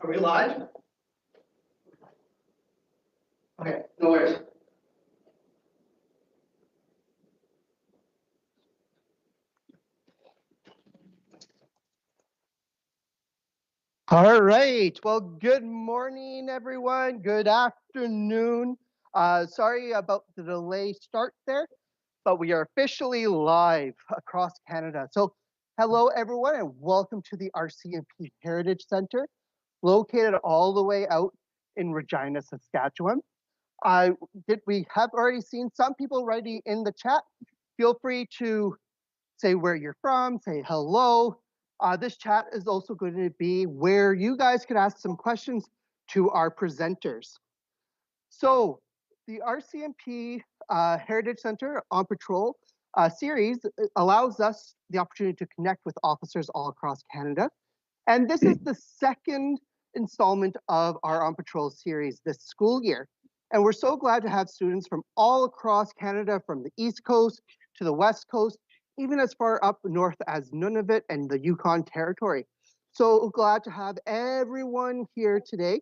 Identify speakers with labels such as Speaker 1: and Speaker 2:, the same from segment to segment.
Speaker 1: Are we live? Okay, no worries. All right. Well, good morning, everyone. Good afternoon. Sorry about the delay start there, but we are officially live across Canada. So, hello, everyone, and welcome to the RCMP Heritage Center, located all the way out in Regina, Saskatchewan. We have already seen some people already in the chat. Feel free to say where you're from, say hello. This chat is also going to be where you guys can ask some questions to our presenters. So the RCMP Heritage Center on Patrol series allows us the opportunity to connect with officers all across Canada. And this is the second installment of our On Patrol series this school year. And we're so glad to have students from all across Canada, from the East Coast to the West Coast, even as far up north as Nunavut and the Yukon Territory. So glad to have everyone here today.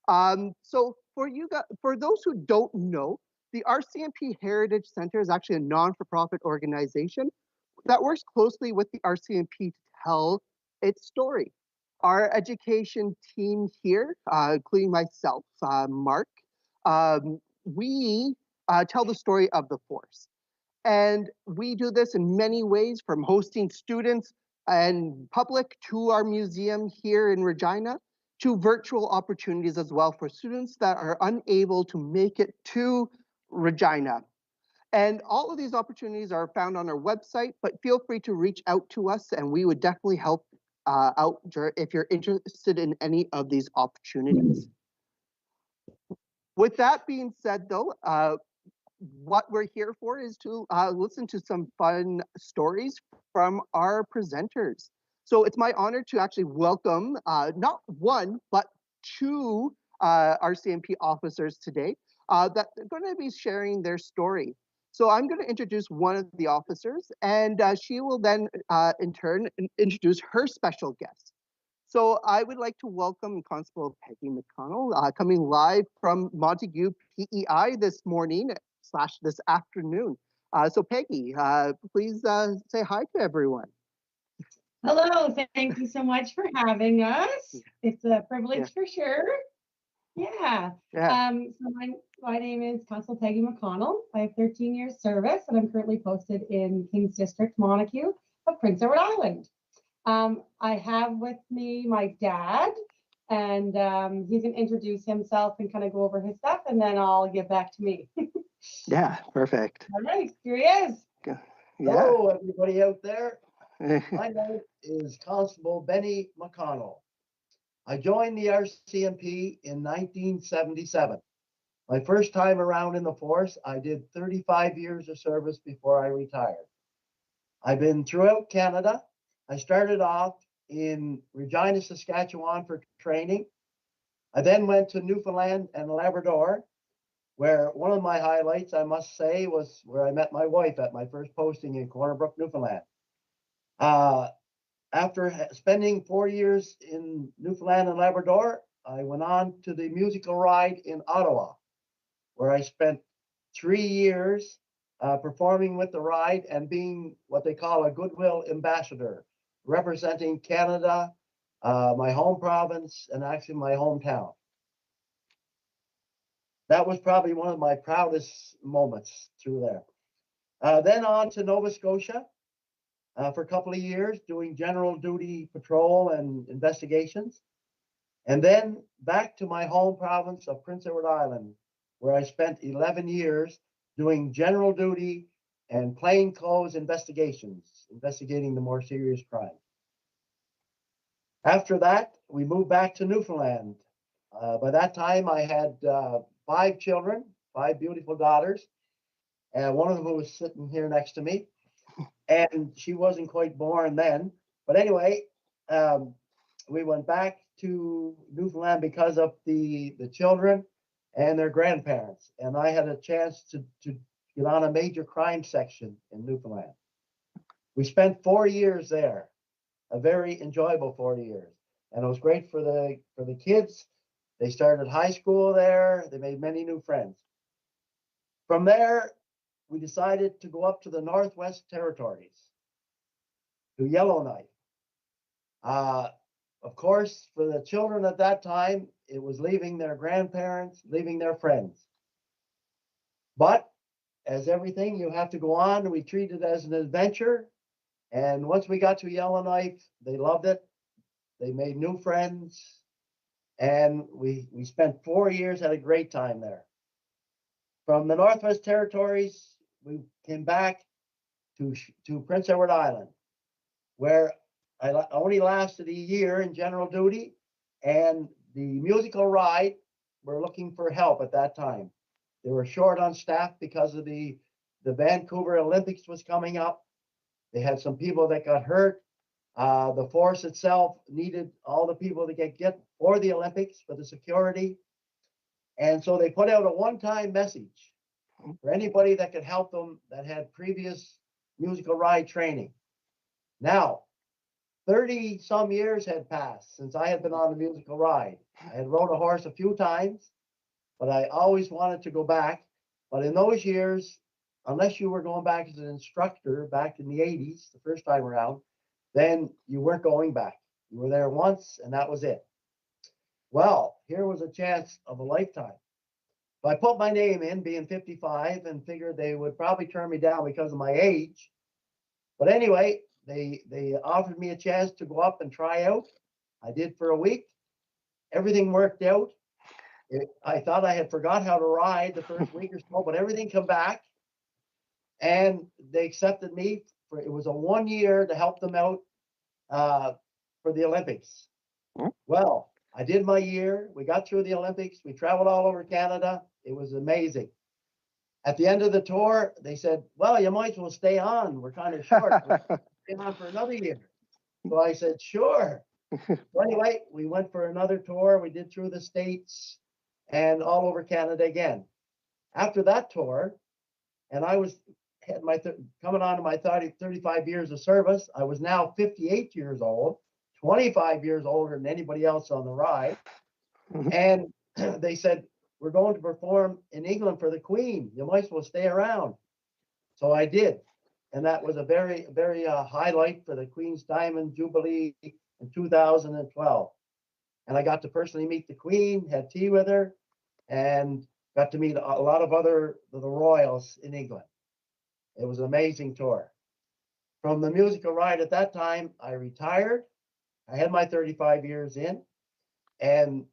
Speaker 1: So for those who don't know, the RCMP Heritage Center is actually a non-for-profit organization that works closely with the RCMP to tell its story. Our education team here, including myself, Mark, we tell the story of the force. And we do this in many ways, from hosting students and public to our museum here in Regina, to virtual opportunities as well for students that are unable to make it to Regina. And all of these opportunities are found on our website, but feel free to reach out to us and we would definitely help out if you're interested in any of these opportunities. With that being said though, what we're here for is to listen to some fun stories from our presenters. So it's my honor to actually welcome not one, but two RCMP officers today that are going to be sharing their story. So I'm going to introduce one of the officers, and she will then in turn introduce her special guest. So I would like to welcome Constable Peggy McConnell, coming live from Montague PEI this morning / this afternoon. So Peggy, please say hi to everyone.
Speaker 2: Hello, thank you so much for having us. It's a privilege for sure. Yeah. So my name is Constable Peggy McConnell. I have 13 years service and I'm currently posted in King's District, Montague of Prince Edward Island. I have with me my dad, and he's going to introduce himself and kind of go over his stuff, and then I'll get back to me.
Speaker 1: Yeah, perfect.
Speaker 2: All right, here he is.
Speaker 1: Yeah.
Speaker 3: Hello, everybody out there. My name is Constable Benny McConnell. I joined the RCMP in 1977. My first time around in the force, I did 35 years of service before I retired. I've been throughout Canada. I started off in Regina, Saskatchewan for training. I then went to Newfoundland and Labrador, where one of my highlights, I must say, was where I met my wife at my first posting in Corner Brook, Newfoundland. After spending 4 years in Newfoundland and Labrador, I went on to the musical ride in Ottawa, where I spent 3 years performing with the ride and being what they call a goodwill ambassador, representing Canada, my home province, and actually my hometown. That was probably one of my proudest moments through there. Then on to Nova Scotia for a couple of years, doing general duty patrol and investigations. And then back to my home province of Prince Edward Island, where I spent 11 years doing general duty and plainclothes investigations, investigating the more serious crimes. After that, we moved back to Newfoundland. By that time, I had 5 children, 5 beautiful daughters, and one of them was sitting here next to me, and she wasn't quite born then. But anyway, we went back to Newfoundland because of the children and their grandparents, and I had a chance to get on a major crime section in Newfoundland. We spent 4 years there, a very enjoyable 4 years. and it was great for the kids. They started high school there. They made many new friends. From there, we decided to go up to the Northwest Territories, to Yellowknife. Of course, for the children at that time, it was leaving their grandparents, leaving their friends. But as everything, you have to go on. We treat it as an adventure. And once we got to Yellowknife, they loved it. They made new friends. And we spent 4 years, had a great time there. From the Northwest Territories, we came back to Prince Edward Island, where I only lasted a year in general duty, and the musical ride were looking for help at that time. They were short on staff because of the Vancouver Olympics was coming up. They had some people that got hurt. The force itself needed all the people to get for the Olympics, for the security. And so they put out a one-time message for anybody that could help them that had previous musical ride training. Now, 30 some years had passed since I had been on a musical ride. I had rode a horse a few times, but I always wanted to go back. But in those years, unless you were going back as an instructor back in the 80s, the first time around, then you weren't going back. You were there once and that was it. Well, here was a chance of a lifetime. So I put my name in, being 55, and figured they would probably turn me down because of my age. But anyway, they offered me a chance to go up and try out. I did for a week. Everything worked out. I thought I had forgot how to ride the first week or so, but everything came back. And they accepted me. It was a 1 year to help them out for the Olympics. Well, I did my year. We got through the Olympics. We traveled all over Canada. It was amazing. At the end of the tour, they said, well, you might as well stay on. We're kind of short. Stay on for another year. So I said, sure. So anyway, we went for another tour. We did through the States and all over Canada again. After that tour, and I had my coming on to my 35 years of service. I was now 58 years old, 25 years older than anybody else on the ride. And they said, we're going to perform in England for the Queen. You might as well stay around. So I did. And that was a very, very highlight for the Queen's Diamond Jubilee in 2012. And I got to personally meet the Queen, had tea with her, and got to meet a lot of the royals in England. It was an amazing tour. From the musical ride at that time, I retired. I had my 35 years in. And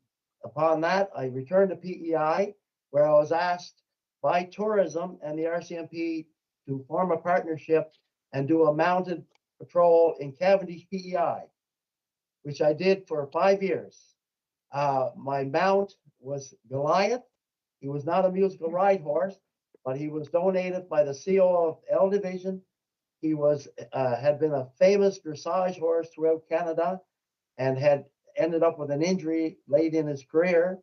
Speaker 3: upon that, I returned to PEI, where I was asked by tourism and the RCMP to form a partnership and do a mounted patrol in Cavendish, PEI, which I did for 5 years. My mount was Goliath. He was not a musical ride horse, but he was donated by the CO of L Division. He had been a famous dressage horse throughout Canada and had ended up with an injury late in his career.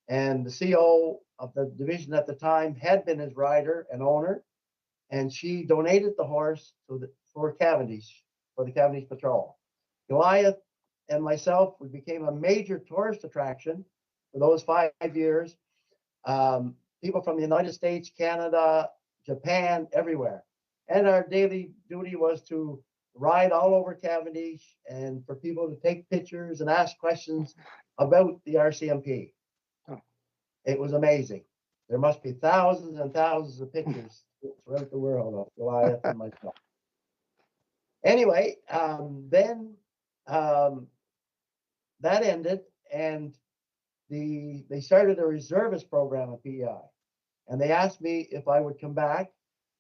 Speaker 3: And the CO of the division at the time had been his rider and owner, and she donated the horse for Cavendish, for the Cavendish Patrol. Goliath and myself, we became a major tourist attraction for those 5 years. People from the United States, Canada, Japan, everywhere. And our daily duty was to ride all over Cavendish and for people to take pictures and ask questions about the RCMP. Oh. It was amazing. There must be thousands and thousands of pictures throughout the world of Goliath and myself. Anyway, then that ended, and they started a reservist program at PEI, and they asked me if I would come back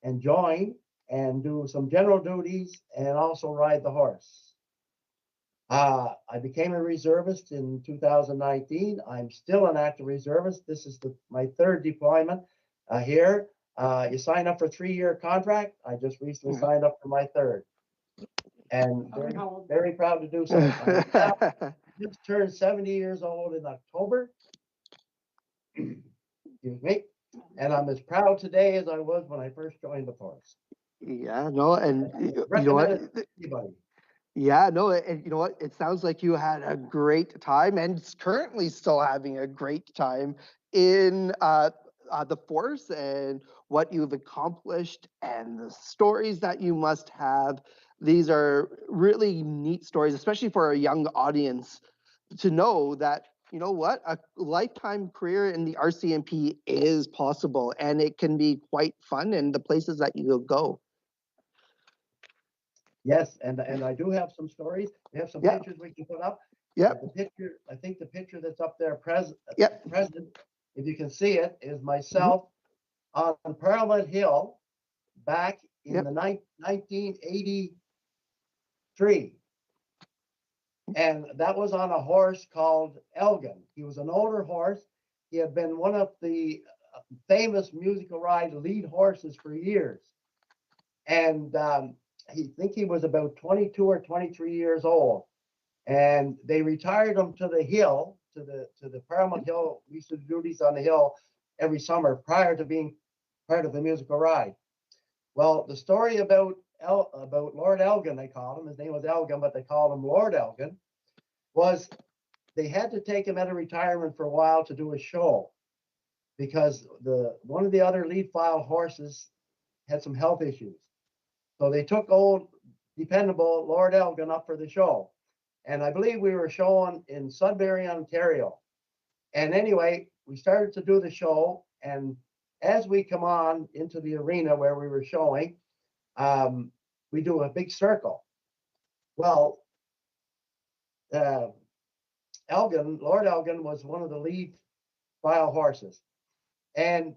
Speaker 3: and join and do some general duties and also ride the horse. I became a reservist in 2019. I'm still an active reservist. This is my third deployment here. You sign up for a 3-year contract. I just recently signed up for my third, and very proud to do so. I just turned 70 years old in October. Excuse me. And I'm as proud today as I was when I first joined the force.
Speaker 1: Yeah, no, and you know what? Yeah, no, and you know what? It sounds like you had a great time and currently still having a great time in the force and what you've accomplished and the stories that you must have. These are really neat stories, especially for a young audience to know that, you know what, a lifetime career in the RCMP is possible and it can be quite fun in the places that you go.
Speaker 3: Yes, and I do have some stories. We have some
Speaker 1: Yeah.
Speaker 3: pictures we can put up.
Speaker 1: Yeah.
Speaker 3: The picture, I think the picture that's up there present,
Speaker 1: Yep.
Speaker 3: if you can see it, is myself on Parliament Hill back in the 1983. And that was on a horse called Elgin. He was an older horse. He had been one of the famous Musical Ride lead horses for years. And he was about 22 or 23 years old. And they retired him to the hill, to the Paramount Hill. We used to do duties on the hill every summer prior to being part of the Musical Ride. Well, the story about Lord Elgin, they called him. His name was Elgin, but they called him Lord Elgin. Was they had to take him out of retirement for a while to do a show because one of the other lead file horses had some health issues. So they took old dependable Lord Elgin up for the show. And I believe we were showing in Sudbury, Ontario. And anyway, we started to do the show. And as we come on into the arena where we were showing, we do a big circle. Well, Lord Elgin was one of the lead file horses. And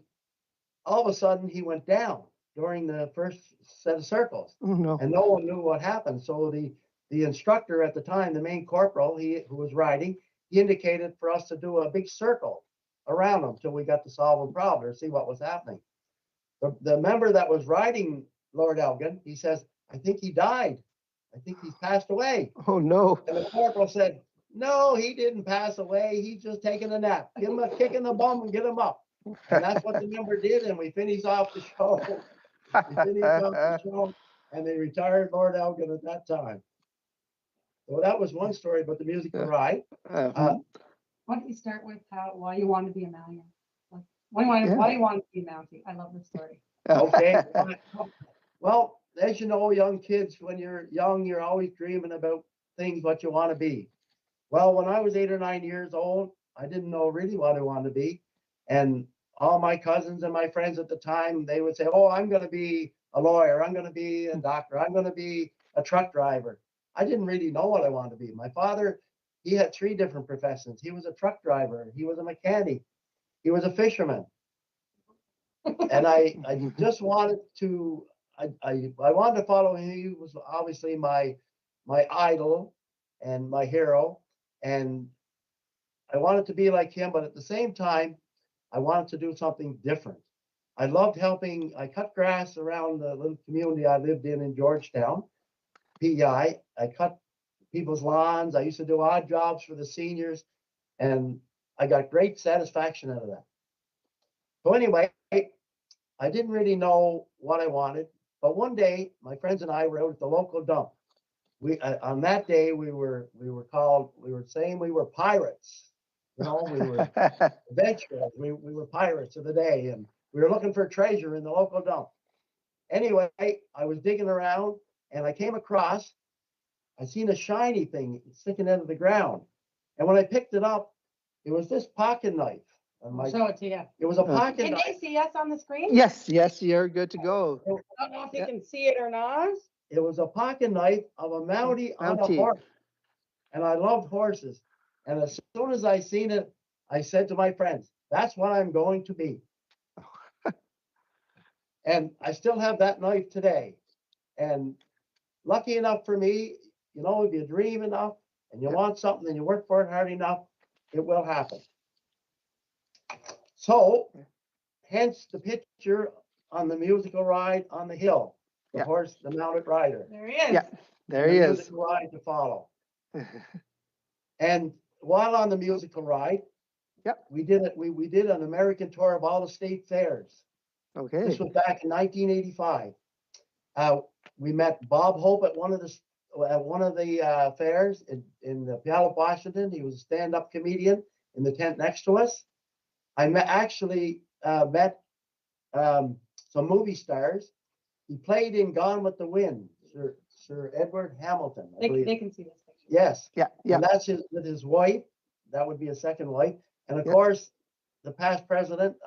Speaker 3: all of a sudden he went down during the first set of circles.
Speaker 1: Oh, no.
Speaker 3: And no one knew what happened. So the instructor at the time, the main corporal, who was riding, he indicated for us to do a big circle around him till we got to solve the problem or see what was happening. The member that was riding Lord Elgin, he says, I think he died. I think he's passed away.
Speaker 1: Oh, no.
Speaker 3: And the corporal said, no, he didn't pass away. He's just taking a nap. Give him a kick in the bum and get him up. And that's what the member did. And we finished off the show. And they retired Lord Elgin at that time. So that was one story about the Musical Ride.
Speaker 2: Why don't you start with why you want to be a Malian? Why you want to be a Mountie? I love this story.
Speaker 3: Okay. Well, as you know, young kids, when you're young, you're always dreaming about things, what you want to be. Well, when I was 8 or 9 years old, I didn't know really what I wanted to be. And all my cousins and my friends at the time, they would say, oh, I'm going to be a lawyer. I'm going to be a doctor. I'm going to be a truck driver. I didn't really know what I wanted to be. My father, he had 3 different professions. He was a truck driver. He was a mechanic. He was a fisherman. And I just wanted to, I wanted to follow him. He was obviously my idol and my hero. And I wanted to be like him, but at the same time, I wanted to do something different. I loved helping. I cut grass around the little community I lived in Georgetown, PEI. I cut people's lawns. I used to do odd jobs for the seniors, and I got great satisfaction out of that. So anyway, I didn't really know what I wanted, but one day my friends and I were out at the local dump. On that day we were saying we were pirates. You know, we were adventurers. We were pirates of the day, and we were looking for treasure in the local dump. Anyway, I was digging around, and I came across, I seen a shiny thing sticking out of the ground. And when I picked it up, it was this pocket knife.
Speaker 2: I'll show it to you.
Speaker 3: It was a pocket
Speaker 2: Can
Speaker 3: knife.
Speaker 2: they see us on the screen?
Speaker 1: Yes, you're good to go.
Speaker 2: I don't know if you can see it or not.
Speaker 3: It was a pocket knife of a Mountie on a horse. And I loved horses. And as soon as I seen it, I said to my friends, that's what I'm going to be. And I still have that knife today. And lucky enough for me, you know, if you dream enough and you want something and you work for it hard enough, it will happen. So, hence the picture on the Musical Ride on the hill, the horse, the mounted rider.
Speaker 2: There he is.
Speaker 1: Yeah, there he is.
Speaker 3: Musical Ride to follow. And while on the Musical Ride, we did it. We did an American tour of all the state fairs.
Speaker 1: Okay.
Speaker 3: This was back in 1985. We met Bob Hope at one of the at one of the fairs in Puyallup, Washington. He was a stand-up comedian in the tent next to us. I actually met some movie stars. He played in Gone with the Wind, Sir Edward Hamilton.
Speaker 2: They can see this picture.
Speaker 3: Yes.
Speaker 1: Yeah. Yeah.
Speaker 3: And that's with his wife. That would be a second wife. And of
Speaker 1: Yep.
Speaker 3: course, the past president,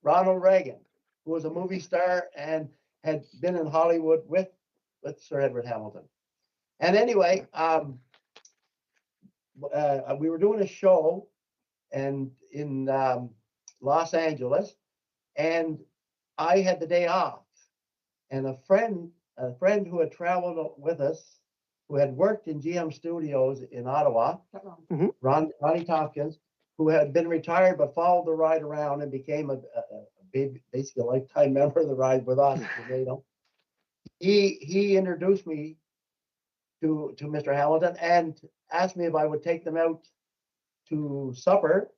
Speaker 3: Ronald Reagan, who was a movie star and had been in Hollywood with Sir Edward Hamilton. And anyway, we were doing a show and in Los Angeles, and I had the day off. And a friend who had traveled with us, who had worked in GM Studios in Ottawa, Ronnie Tompkins, who had been retired but followed the ride around and became basically a lifetime member of the ride with us. You know, he introduced me to Mr. Hamilton and asked me if I would take them out to supper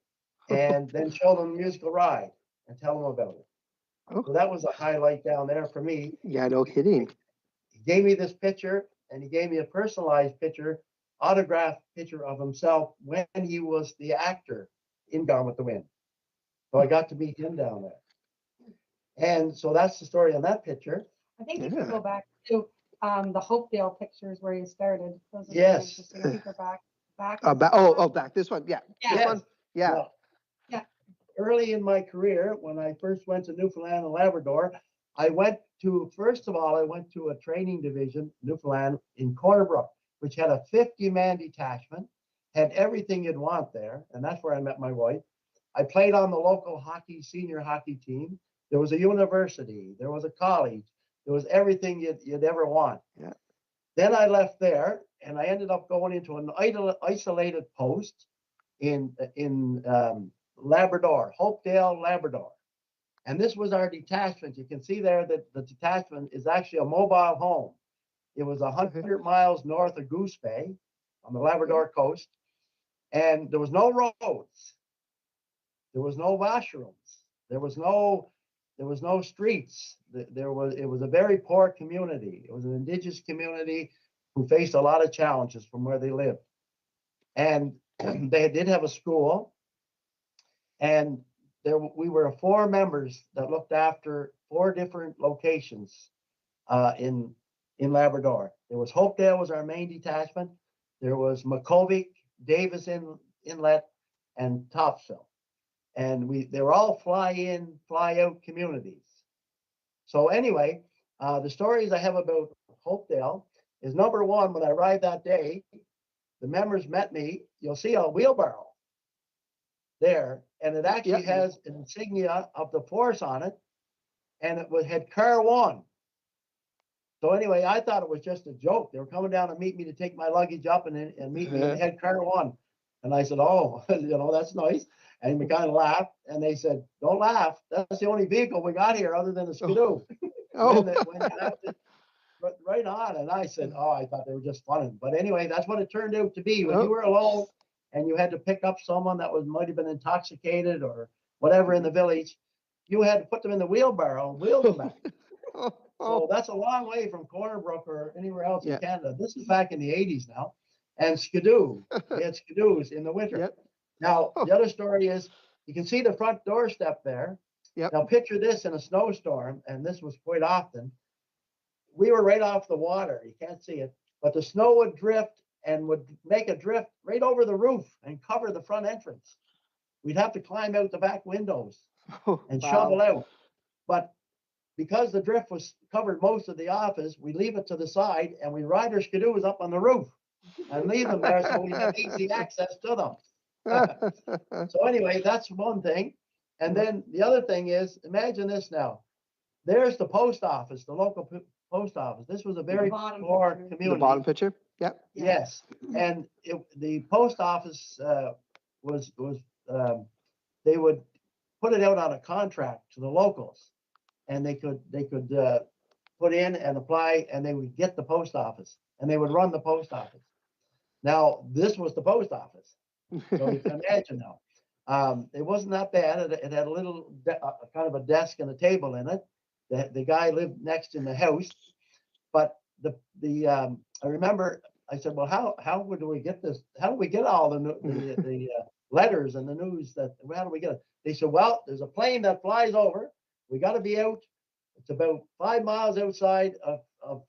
Speaker 3: and then show them the musical ride and tell them about it.
Speaker 1: Oh.
Speaker 3: So that was a highlight down there for me.
Speaker 1: Yeah, no kidding.
Speaker 3: He gave me this picture, and he gave me a personalized picture, autographed picture of himself when he was the actor in Gone with the Wind. So I got to meet him down there. And so that's the story on that picture.
Speaker 2: I think you could go back to the Hopedale pictures where you started. Those are
Speaker 3: Yes.
Speaker 2: interesting. I think they're back.
Speaker 1: Back this one. Yeah.
Speaker 2: Yeah.
Speaker 1: This one. Yeah.
Speaker 3: Well,
Speaker 2: Yeah.
Speaker 3: Early in my career, when I first went to Newfoundland and Labrador, I went to a training division, Newfoundland, in Corner Brook, which had a 50-man detachment, had everything you'd want there. And that's where I met my wife. I played on the local senior hockey team. There was a university, there was a college, there was everything you'd ever want.
Speaker 1: Yeah.
Speaker 3: Then I left there and I ended up going into an isolated post in Labrador, Hopedale, Labrador. And this was our detachment. You can see there that the detachment is actually a mobile home. It was 100 miles north of Goose Bay on the Labrador coast. And there was no roads. There was no washrooms. There was no streets. It was a very poor community. It was an indigenous community who faced a lot of challenges from where they lived. And they did have a school. And we were 4 members that looked after 4 different locations in Labrador. There was Hopedale was our main detachment. There was Makkovik, Davis Inlet, and Topsail. And they were all fly-in, fly-out communities. So anyway, the stories I have about Hopedale is, number one, when I arrived that day, the members met me. You'll see a wheelbarrow there, and it actually has an insignia of the force on it, and it had Car 1. So anyway, I thought it was just a joke. They were coming down to meet me to take my luggage up and meet me, and they had Car 1. And I said, oh, that's nice. And we kind of laughed, and they said, don't laugh. That's the only vehicle we got here other than the Skidoo. Right on. And I said, oh, I thought they were just funning. But anyway, that's what it turned out to be. When you were alone and you had to pick up someone that might have been intoxicated or whatever in the village, you had to put them in the wheelbarrow and wheel them back. So that's a long way from Corner Brook or anywhere else in Canada. This is back in the 80s now. And Skidoo, we had Skidoos in the winter.
Speaker 1: Yep.
Speaker 3: Now, the other story is, you can see the front doorstep there.
Speaker 1: Yep.
Speaker 3: Now, picture this in a snowstorm, and this was quite often. We were right off the water. You can't see it, but the snow would drift and would make a drift right over the roof and cover the front entrance. We'd have to climb out the back windows and shovel out. But because the drift was covered most of the office, we leave it to the side and we ride our Skidoos up on the roof and leave them there so we have easy access to them. So anyway, that's one thing. And then the other thing is, imagine this now. There's the post office, the local post office. This was a very poor community.
Speaker 1: The bottom picture? Yep.
Speaker 3: Yes. And the post office they would put it out on a contract to the locals, and they could put in and apply, and they would get the post office, and they would run the post office. Now, this was the post office. So you can imagine now. It wasn't that bad. It had a little kind of a desk and a table in it. The guy lived next in the house. But I remember I said, well, how do we get this? How do we get all the letters and the news how do we get it? They said, well, there's a plane that flies over. We got to be out. It's about 5 miles outside of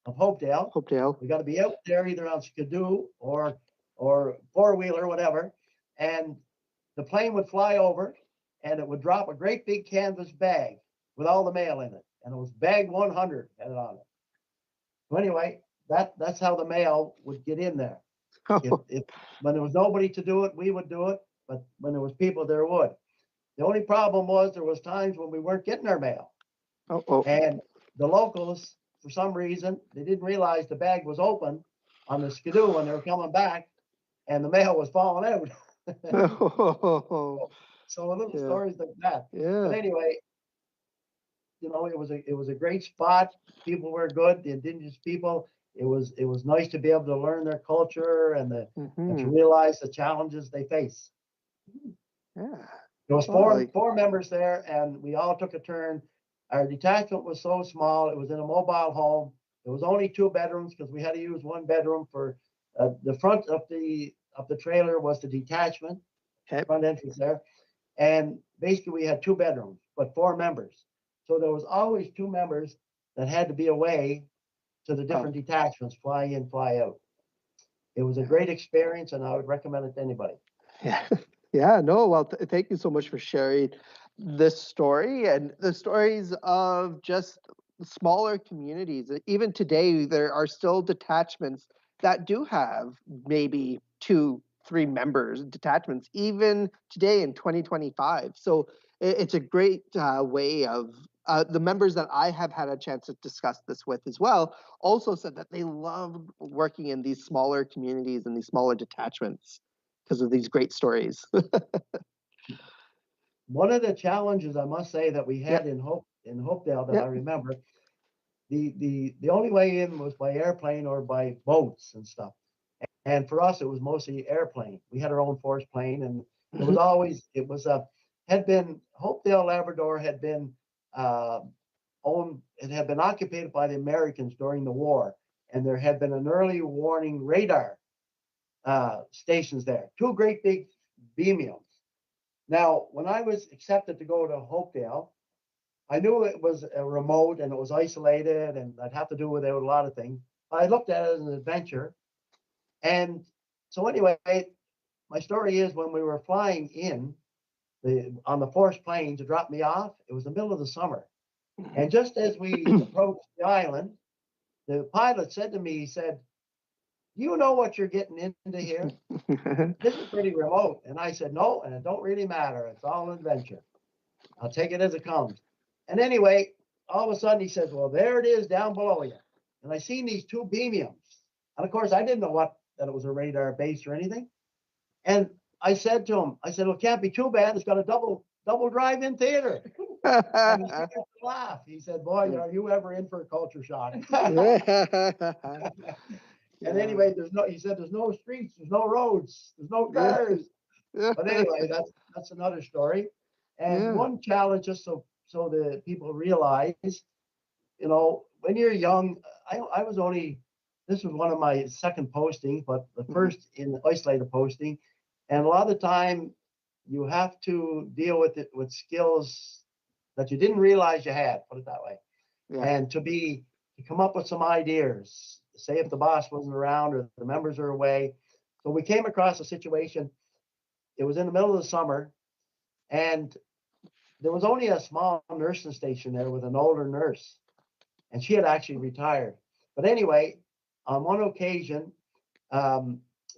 Speaker 3: Hopedale.
Speaker 1: Hopedale.
Speaker 3: We got to be out there either on Skidoo or four-wheeler, whatever. And the plane would fly over and it would drop a great big canvas bag with all the mail in it. And it was bag 100 had it on it. So anyway, that's how the mail would get in there. If when there was nobody to do it, we would do it. But when there was people, there would. The only problem was there was times when we weren't getting our mail. And the locals, for some reason, they didn't realize the bag was open on the Skidoo when they were coming back, and the mail was falling out. So little stories like that.
Speaker 1: Yeah.
Speaker 3: But anyway, it was a great spot. People were good. The indigenous people. It was nice to be able to learn their culture and to realize the challenges they face.
Speaker 1: Yeah.
Speaker 3: There was four members there, and we all took a turn. Our detachment was so small; it was in a mobile home. There was only 2 bedrooms because we had to use 1 bedroom for the front of the trailer was the detachment, front entrance there, and basically we had 2 bedrooms, but 4 members. So there was always 2 members that had to be away to the different detachments, fly in, fly out. It was a great experience, and I would recommend it to anybody.
Speaker 1: Yeah. Yeah, no, well, thank you so much for sharing this story and the stories of just smaller communities. Even today, there are still detachments that do have maybe 2, 3 members, detachments, even today in 2025. So it's a great way of the members that I have had a chance to discuss this with as well also said that they love working in these smaller communities and these smaller detachments because of these great stories.
Speaker 3: One of the challenges I must say that we had in Hopedale that I remember, the only way in was by airplane or by boats and stuff. And for us, it was mostly airplane. We had our own force plane, and it was always Hopedale, Labrador had been it had been occupied by the Americans during the war, and there had been an early warning radar stations there, 2 great big beamiums. Now, when I was accepted to go to Hopedale, I knew it was a remote and it was isolated and I'd have to do without a lot of things. I looked at it as an adventure. And so anyway, my story is when we were flying in on the force plane to drop me off, it was the middle of the summer. And just as we approached the island, the pilot said to me, he said, "Do you know what you're getting into here? This is pretty remote." And I said, "No, and it don't really matter. It's all an adventure. I'll take it as it comes." And anyway, all of a sudden he says, "Well, there it is down below you." And I seen these 2 beamiums. And of course, I didn't know that it was a radar base or anything. And I said to him, "Well, it can't be too bad. It's got a double drive-in theater." And he started to laugh. He said, "Boy, are you ever in for a culture shock?" And anyway, he said there's no streets, there's no roads, there's no cars. But anyway, that's another story. And one challenge, just so the people realize, when you're young, I was this was one of my second postings, but the first in the isolated posting. And a lot of the time you have to deal with it with skills that you didn't realize you had, put it that way. And to come up with some ideas, say if the boss wasn't around or the members are away. So we came across a situation. It was in the middle of the summer, and there was only a small nursing station there with an older nurse, and she had actually retired. But anyway, on one occasion,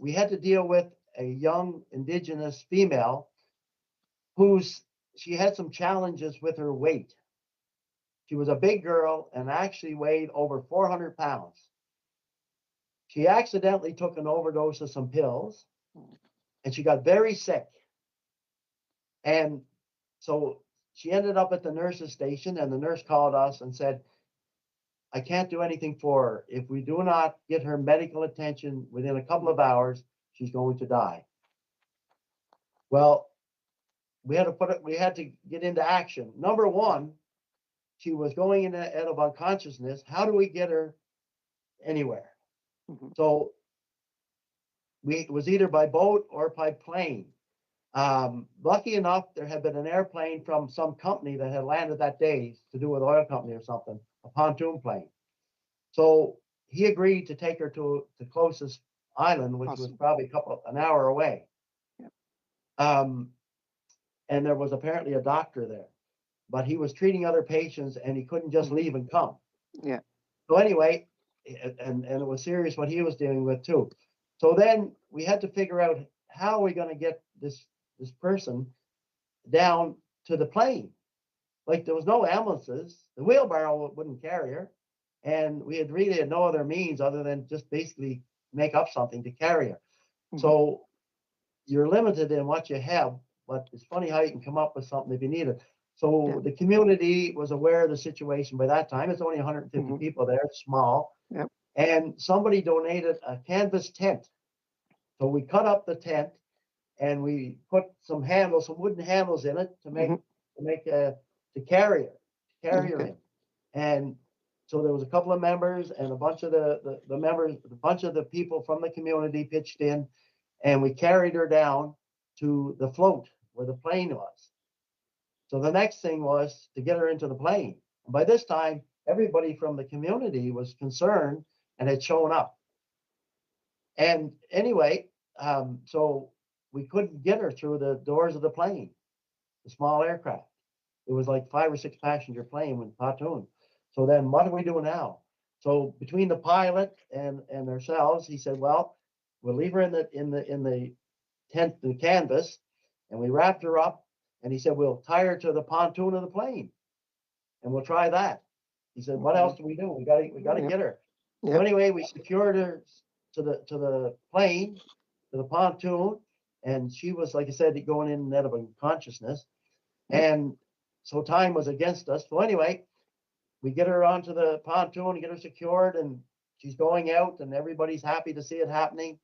Speaker 3: we had to deal with a young Indigenous female she had some challenges with her weight. She was a big girl and actually weighed over 400 pounds. She accidentally took an overdose of some pills, and she got very sick. And so she ended up at the nurse's station, and the nurse called us and said, "I can't do anything for her. If we do not get her medical attention within a couple of hours, she's going to die." Well, we had to get into action. Number one, she was going into out of unconsciousness. How do we get her anywhere.
Speaker 1: Mhm.
Speaker 3: So it was either by boat or by plane. Lucky enough, there had been an airplane from some company that had landed that day to do with oil company or something, a pontoon plane. So he agreed to take her to the closest island, which was
Speaker 1: Awesome.
Speaker 3: probably an hour away.
Speaker 1: Yep.
Speaker 3: And there was apparently a doctor there, but he was treating other patients and he couldn't just leave and come.
Speaker 1: Yeah.
Speaker 3: So anyway, and it was serious what he was dealing with too. So then we had to figure out how are we going to get this person down to the plane. Like there was no ambulances, the wheelbarrow wouldn't carry her, and we had really had no other means other than just basically make up something to carry her.
Speaker 1: Mhm.
Speaker 3: So you're limited in what you have, but it's funny how you can come up with something if you need it. So
Speaker 1: Yeah.
Speaker 3: the community was aware of the situation by that time. It's only 150
Speaker 1: Mhm.
Speaker 3: people there, it's small.
Speaker 1: Yep.
Speaker 3: And somebody donated a canvas tent. So we cut up the tent and we put some wooden handles in it to make to carry her
Speaker 1: Okay.
Speaker 3: in. And so there was a couple of members and a bunch of the members, a bunch of the people from the community pitched in, and we carried her down to the float where the plane was. So the next thing was to get her into the plane. And by this time, everybody from the community was concerned and had shown up. And anyway, so we couldn't get her through the doors of the plane, the small aircraft. It was like 5 or 6 passenger plane with pontoon. So then what do we do now? So between the pilot and ourselves, he said, well, we'll leave her in the tent, the canvas, and we wrapped her up. And he said, we'll tie her to the pontoon of the plane and we'll try that. He said, what else do we do? We gotta get her.
Speaker 1: Yep.
Speaker 3: So anyway, we secured her to the plane, to the pontoon, and she was, like I said, going in and out of unconsciousness. And so time was against us. So anyway, we get her onto the pontoon, get her secured, and she's going out, and everybody's happy to see it happening.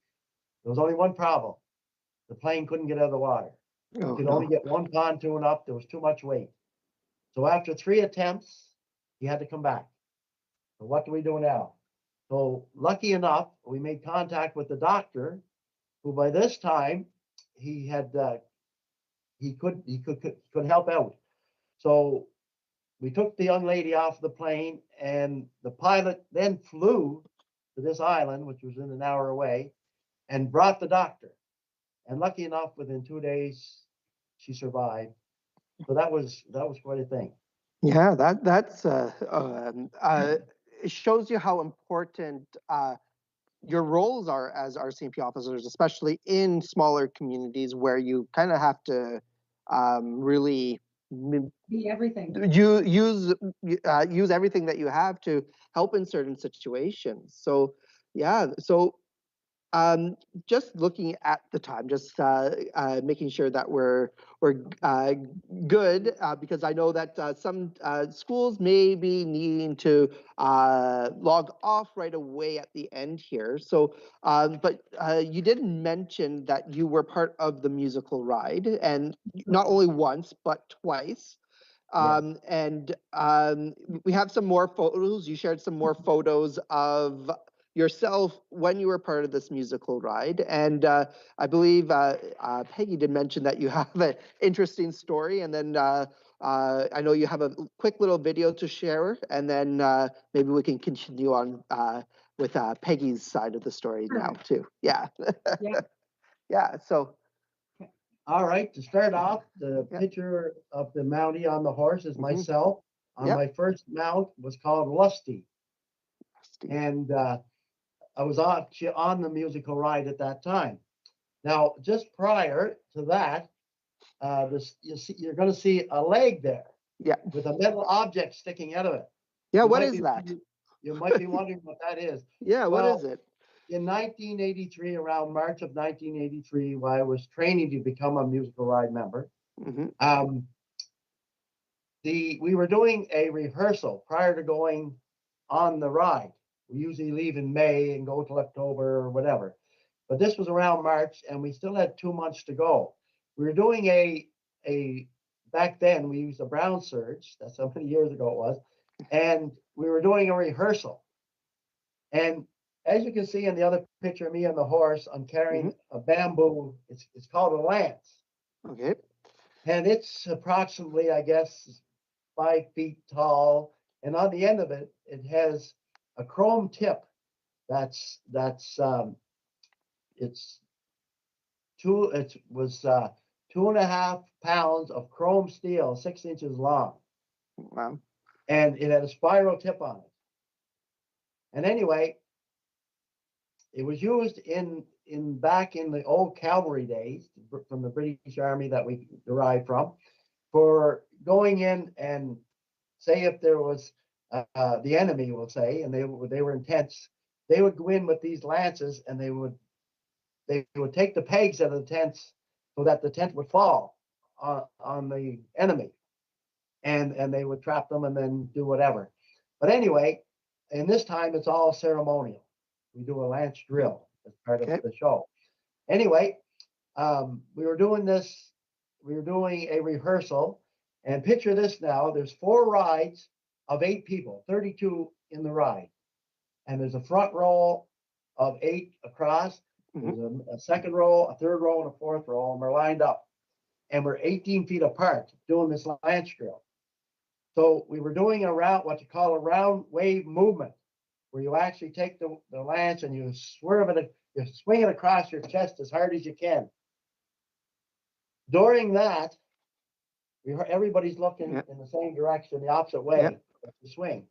Speaker 3: There was only one problem. The plane couldn't get out of the water.
Speaker 1: Oh,
Speaker 3: We could
Speaker 1: no.
Speaker 3: only get one pontoon up. There was too much weight. So after 3 attempts, he had to come back. So what do we do now? So lucky enough, we made contact with the doctor, who by this time he had he could help out. So we took the young lady off the plane, and the pilot then flew to this island, which was in an hour away, and brought the doctor. And lucky enough, within 2 days, she survived. So that was quite a thing.
Speaker 1: Yeah, it shows you how important your roles are as RCMP officers, especially in smaller communities where you kind of have to really
Speaker 2: Be everything.
Speaker 1: use everything that you have to help in certain situations. So yeah, so just looking at the time, just making sure that we're good, because I know that some schools may be needing to log off right away at the end here. So, but you did mention that you were part of the musical ride, and not only once but twice. And we have some more photos. You shared some more photos of yourself when you were part of this musical ride. And I believe Peggy did mention that you have an interesting story. And then I know you have a quick little video to share. And then maybe we can continue on with Peggy's side of the story now too. Yeah.
Speaker 2: Yeah.
Speaker 1: Yeah. So.
Speaker 3: All right, to start off, the picture of the Mountie on the horse is myself. On my first mount was called Lusty. And I was on the musical ride at that time. Now, just prior to that, you're going to see a leg there.
Speaker 1: Yeah.
Speaker 3: With a metal object sticking out of it.
Speaker 1: Yeah, what is that?
Speaker 3: You might be wondering what that is.
Speaker 1: Yeah, what is it?
Speaker 3: In 1983, around March of 1983, while I was training to become a musical ride member, we were doing a rehearsal prior to going on the ride. We usually leave in May and go till October or whatever. But this was around March, and we still had 2 months to go. We were doing back then we used a Brown Surge. That's how many years ago it was. And we were doing a rehearsal. And as you can see in the other picture of me on the horse, I'm carrying a bamboo. It's called a lance.
Speaker 1: Okay.
Speaker 3: And it's approximately, I guess, 5 feet tall. And on the end of it, it has a chrome tip. It's two. It was 2.5 pounds of chrome steel, 6 inches long.
Speaker 1: Wow.
Speaker 3: And it had a spiral tip on it. And anyway, it was used back in the old cavalry days from the British Army that we derived from, for going in and say if there was the enemy, we'll say, and they were in tents, they would go in with these lances and they would take the pegs out of the tents so that the tent would fall on the enemy, and they would trap them and then do whatever. But anyway, in this time it's all ceremonial. We do a lance drill as part of the show. Anyway, we were doing this. We were doing a rehearsal, and picture this now. There's 4 rides of 8 people, 32 in the ride, and there's a front row of 8 across. There's a second row, a third row, and a fourth row, and we're lined up, and we're 18 feet apart doing this lance drill. So we were doing what you call a round wave movement, where you actually take the lance and you swerve it, you swing it across your chest as hard as you can. During that, everybody's looking in the same direction, the opposite way, to swing.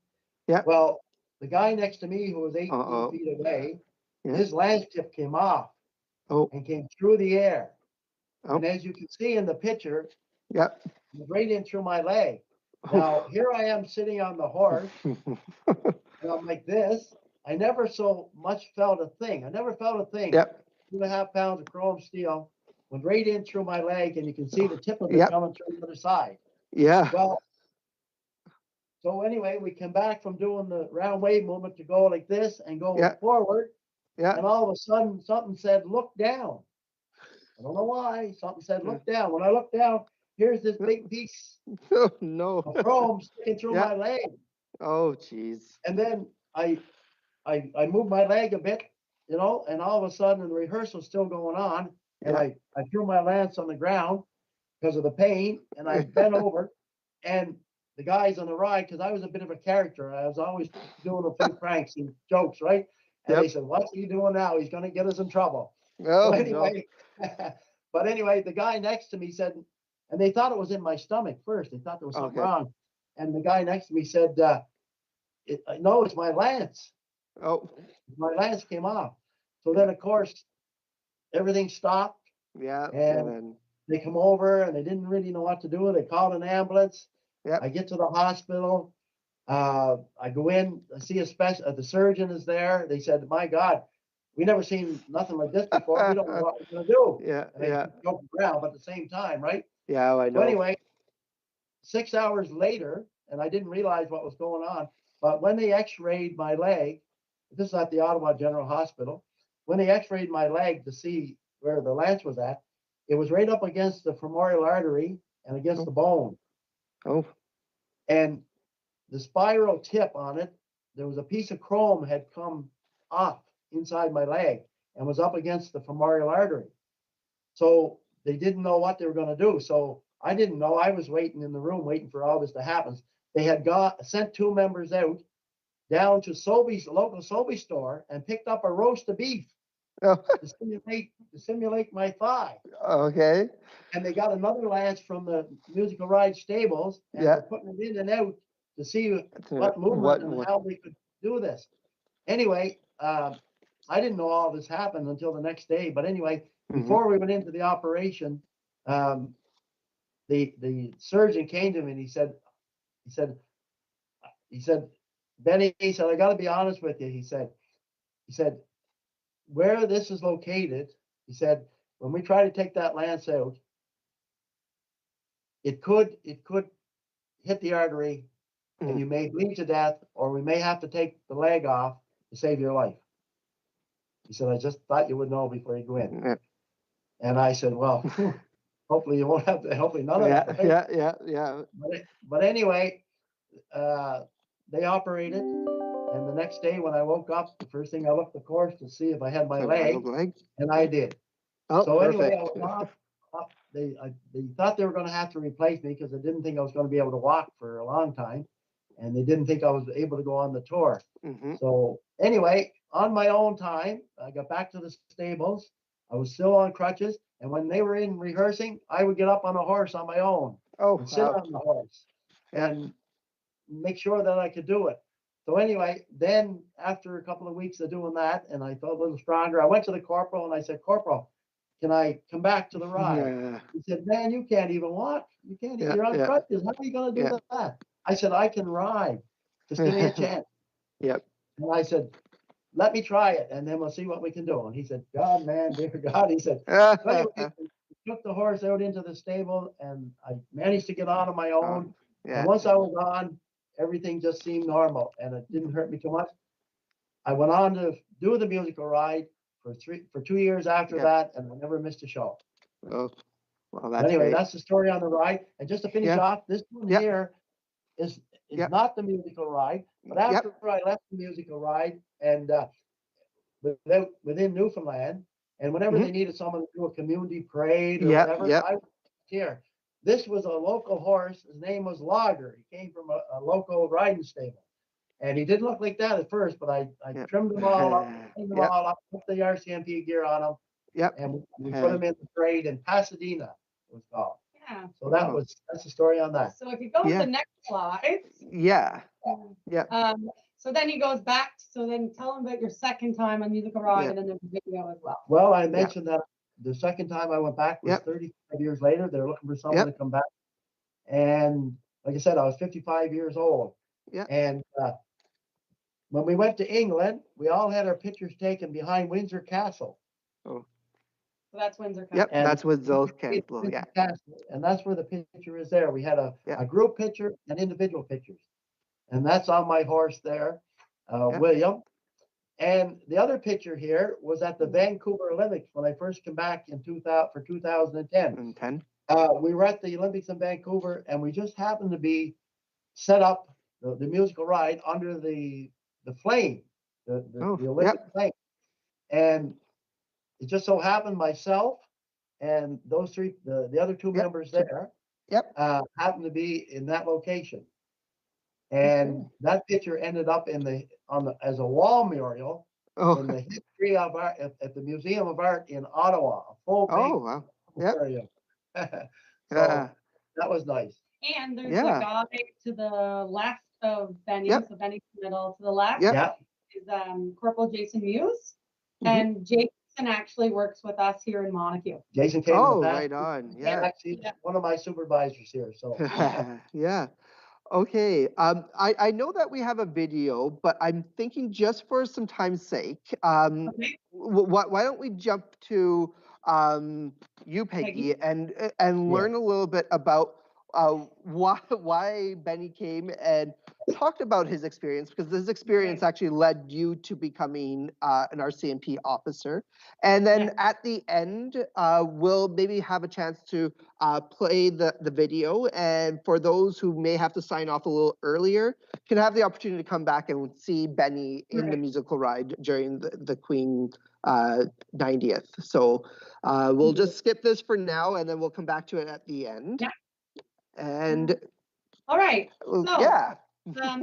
Speaker 1: Yeah.
Speaker 3: Well, the guy next to me, who was 18 feet away, his lance tip came off and came through the air. And as you can see in the picture, it was right in through my leg. Now, here I am sitting on the horse, and I'm like this. I never so much felt a thing. I never felt a thing. 2.5 pounds of chrome steel went right in through my leg, and you can see the tip of it coming through the other side.
Speaker 1: Yeah.
Speaker 3: Well, so anyway, we came back from doing the round wave movement to go like this and go forward.
Speaker 1: Yeah.
Speaker 3: And all of a sudden, something said, "Look down." I don't know why. Something said, "Look down." When I looked down, here's this big piece of chrome sticking through my leg.
Speaker 1: Oh, geez.
Speaker 3: And then I moved my leg a bit, and all of a sudden, the rehearsal's still going on, and I threw my lance on the ground because of the pain, and I bent over, and the guys on the ride, because I was a bit of a character, I was always doing a few pranks and jokes, right? And they said, "What's he doing now? He's going to get us in trouble."
Speaker 1: Oh,
Speaker 3: so anyway, but anyway, the guy next to me said, and they thought it was in my stomach first. They thought there was something wrong. And the guy next to me said, "No, it's my lance."
Speaker 1: Oh.
Speaker 3: My lance came off. So then, of course, everything stopped.
Speaker 1: Yeah.
Speaker 3: And they come over, and they didn't really know what to do. They called an ambulance. I get to the hospital. I go in. I see the surgeon is there. They said, "My God, we never seen nothing like this before. We don't know what we're going to do." And they joke around, but at the same time, right?
Speaker 1: Yeah, I know.
Speaker 3: So anyway, 6 hours later, and I didn't realize what was going on, but when they x-rayed my leg, this is at the Ottawa General Hospital, when they x-rayed my leg to see where the lance was at, it was right up against the femoral artery and against the bone.
Speaker 1: Oh.
Speaker 3: And the spiral tip on it, there was a piece of chrome had come off inside my leg and was up against the femoral artery. So they didn't know what they were going to do. So I didn't know. I was waiting in the room, waiting for all this to happen. They had sent 2 members out down to Sobeys, local Sobeys store, and picked up a roast of beef to simulate my thigh.
Speaker 1: Okay.
Speaker 3: And they got another lance from the Musical Ride stables, and they're putting it in and out to see what movement and how they could do this. Anyway, I didn't know all this happened until the next day. But anyway, before we went into the operation, the surgeon came to me and he said, "Benny," he said, "I got to be honest with you." He said, "Where this is located," he said, "when we try to take that lance out, it could hit the artery and you may bleed to death, or we may have to take the leg off to save your life." He said, "I just thought you would know before you go in." And I said, "Well, hopefully you won't have to, hopefully none of that." Right?
Speaker 1: Yeah.
Speaker 3: But anyway, they operated, And the next day when I woke up, the first thing I looked at the course to see if I had my
Speaker 1: Wild
Speaker 3: leg, and I did.
Speaker 1: Oh,
Speaker 3: So anyway,
Speaker 1: perfect.
Speaker 3: I was off. They thought they were going to have to replace me because they didn't think I was going to be able to walk for a long time, and they didn't think I was able to go on the tour. So anyway, on my own time, I got back to the stables. I was still on crutches, and when they were in rehearsing, I would get up on a horse on my own and sit on the horse and make sure that I could do it. So anyway, then after a couple of weeks of doing that, and I felt a little stronger, I went to the corporal and I said, "Corporal, can I come back to the ride?" He said, "Man, you can't even walk. You can't. You're on crutches. How are you going to do that?" I said, "I can ride. Just give me a chance."
Speaker 1: Yep.
Speaker 3: And I said, "Let me try it, and then we'll see what we can do." And he said, "God, man, dear God," he said. So anyway, we took the horse out into the stable, and I managed to get on my own. And once I was on, everything just seemed normal, and it didn't hurt me too much. I went on to do the musical ride for 2 years after that, and I never missed a show.
Speaker 1: Oh, well, that's
Speaker 3: anyway,
Speaker 1: great.
Speaker 3: that's the story on the ride. And just to finish off, this one here is not the musical ride, but after I left the musical ride and within Newfoundland, and whenever they needed someone to do a community parade or whatever, I was here. This was a local horse. His name was Lager. He came from a local riding stable. And he didn't look like that at first, but I trimmed them all up, put the RCMP gear on him, and we put him in the parade in Pasadena, it was called.
Speaker 2: Yeah.
Speaker 3: So that's the story on that.
Speaker 2: So if you go to the next slide. So then he goes back. So then tell him about your second time on Musical Ride, and then there's a video as well.
Speaker 3: Well, I mentioned that the second time I went back was 35 years later. They're looking for someone to come back. And like I said, I was 55 years old. And when we went to England, we all had our pictures taken behind Windsor Castle.
Speaker 2: So that's Windsor Castle.
Speaker 1: Yep, that's Windsor Castle.
Speaker 3: And that's where the picture is there. We had a group picture and individual pictures. And that's on my horse there, William. And the other picture here was at the Vancouver Olympics when I first came back in 2010. We were at the Olympics in Vancouver, and we just happened to be set up the musical ride under the flame, the Olympic flame. And it just so happened myself and those three, the other two members there, happened to be in that location. And that picture ended up as a wall mural in the history of art at the Museum of Art in Ottawa. A full area. So that was nice.
Speaker 2: And there's a guy to the left of Benny, so Benny's in the middle. To the left is Corporal Jason Muse, and Jason actually works with us here in Montague.
Speaker 3: Jason came.
Speaker 1: Right on.
Speaker 3: Actually, one of my supervisors here. So
Speaker 1: Okay. I know that we have a video, but I'm thinking just for some time's sake, why don't we jump to you, Peggy, and learn a little bit about why Benny came and talked about his experience, because this experience actually led you to becoming an RCMP officer. And then at the end, we'll maybe have a chance to play the video. And for those who may have to sign off a little earlier, can have the opportunity to come back and see Benny in the musical ride during the Queen 90th. So we'll just skip this for now, and then we'll come back to it at the end. And
Speaker 2: all right. So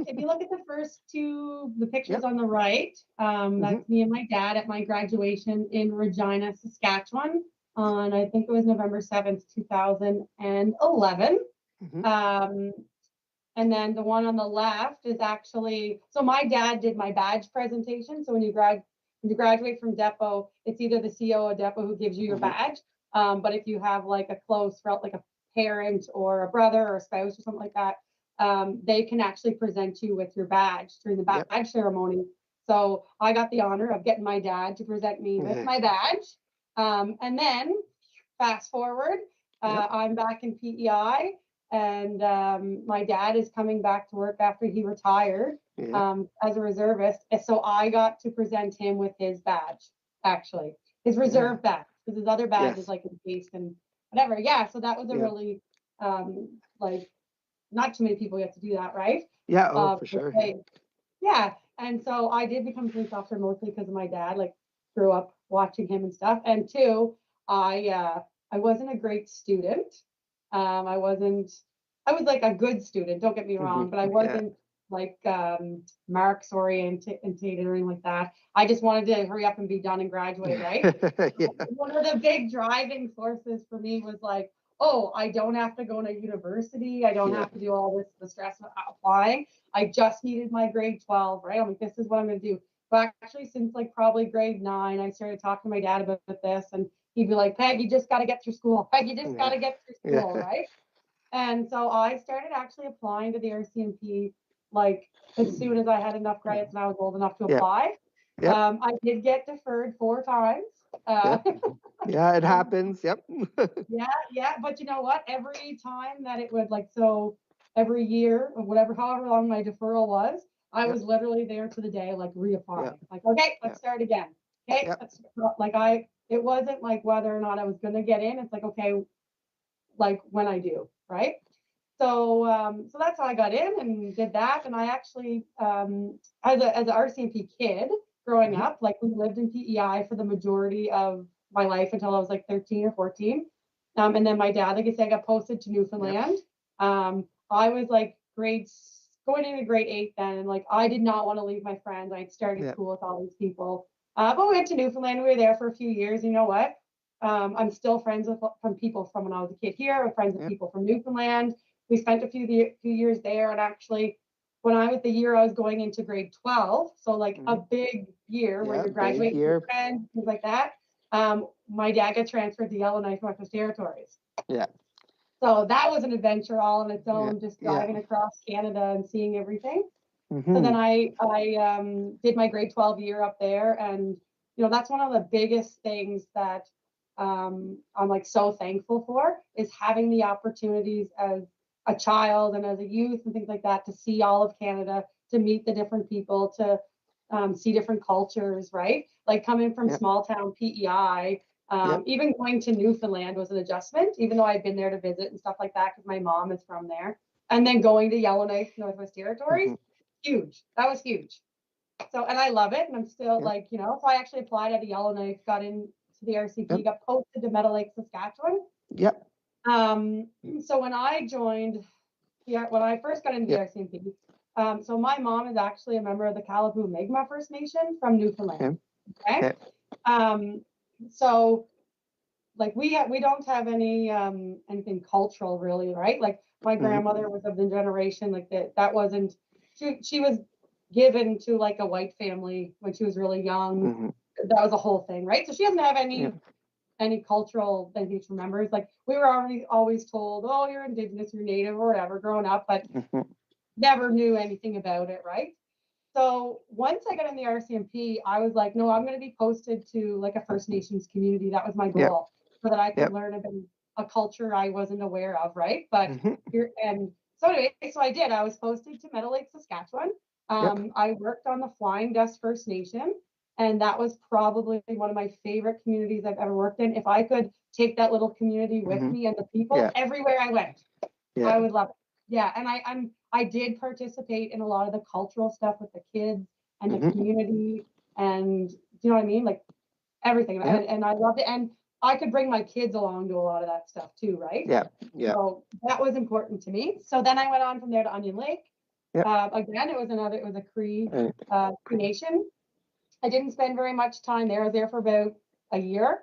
Speaker 2: if you look at the first two, the pictures on the right, that's me and my dad at my graduation in Regina, Saskatchewan on, I think it was November 7th, 2011. And then the one on the left is actually, so my dad did my badge presentation. So when you graduate from depot, it's either the CO of depot who gives you your badge. But if you have like a close, like a parent or a brother or a spouse or something like that, they can actually present you with your badge during the badge ceremony. So I got the honor of getting my dad to present me with my badge. And then fast forward, I'm back in PEI, and my dad is coming back to work after he retired as a reservist. And so I got to present him with his badge, actually, his reserve badge, because his other badge is like encased and whatever. So that was a really, like, not too many people get to do that, right?
Speaker 1: For sure.
Speaker 2: And so I did become a police officer mostly because of my dad, like grew up watching him and stuff. And two, I wasn't a great student. I wasn't, I was like a good student, don't get me wrong, but I wasn't like marks oriented or anything like that. I just wanted to hurry up and be done and graduate, right? One of the big driving forces for me was like, oh, I don't have to go to university. I don't have to do all this, the stress of applying. I just needed my grade 12, right? I'm like, this is what I'm going to do. But actually, since like probably grade 9, I started talking to my dad about this, and he'd be like, Peg, you just got to get through school. Peg, you just got to get through school, right? And so I started actually applying to the RCMP like as soon as I had enough credits and I was old enough to apply. I did get deferred 4 times.
Speaker 1: Yeah, it happens. Yep.
Speaker 2: Yeah. But you know what? Every time that it would like, so every year or whatever, however long my deferral was, I was literally there to the day, like reapplying. Like, okay, let's start again. Okay. It wasn't like whether or not I was going to get in. It's like, okay, like when I do, right? So that's how I got in and did that. And I actually, as an RCMP kid growing up, like we lived in PEI for the majority of my life until I was like 13 or 14. And then my dad, like I said, I got posted to Newfoundland. I was like going into grade 8 then, and like I did not want to leave my friends. I started school with all these people. But we went to Newfoundland. We were there for a few years. You know what? I'm still friends with people from when I was a kid here. I'm friends with people from Newfoundland. We spent a few years there, and actually, when I was the year I was going into grade 12, so like a big year where you're graduating with friends, things like that. My dad got transferred to Yellowknife, Northwest Territories. So that was an adventure all on its own, just driving across Canada and seeing everything. So then I did my grade 12 year up there, and you know that's one of the biggest things that I'm like so thankful for is having the opportunities as a child and as a youth and things like that to see all of Canada, to meet the different people, to see different cultures, right? Like coming from small town PEI, even going to Newfoundland was an adjustment, even though I'd been there to visit and stuff like that because my mom is from there. And then going to Yellowknife, Northwest Territories, huge. That was huge. So, and I love it. And I'm still like, you know, so I actually applied at a Yellowknife, got into the RCP, got posted to Meadow Lake, Saskatchewan. So when I joined, when I first got into the RCMP, so my mom is actually a member of the Qalipu Mi'kmaq First Nation from Newfoundland. Okay. So like we don't have any anything cultural really, right? Like my grandmother was of the generation like that wasn't, she was given to like a white family when she was really young. That was a whole thing, right? So she doesn't have any cultural things she remembers. Like we were always told, oh, you're Indigenous, you're Native or whatever growing up, but never knew anything about it, right? So once I got in the RCMP, I was like, no, I'm going to be posted to like a First Nations community. That was my goal, so that I could learn about a culture I wasn't aware of, right? But and so anyway, so I did. I was posted to Meadow Lake, Saskatchewan. I worked on the Flying Dust First Nation, and that was probably one of my favorite communities I've ever worked in. If I could take that little community with me and the people everywhere I went, I would love it. Yeah, and I did participate in a lot of the cultural stuff with the kids and the community, and you know what I mean, like everything. And I loved it, and I could bring my kids along to a lot of that stuff too, right? So that was important to me. So then I went on from there to Onion Lake. Again, it was a Cree Nation. I didn't spend very much time there. I was there for about a year.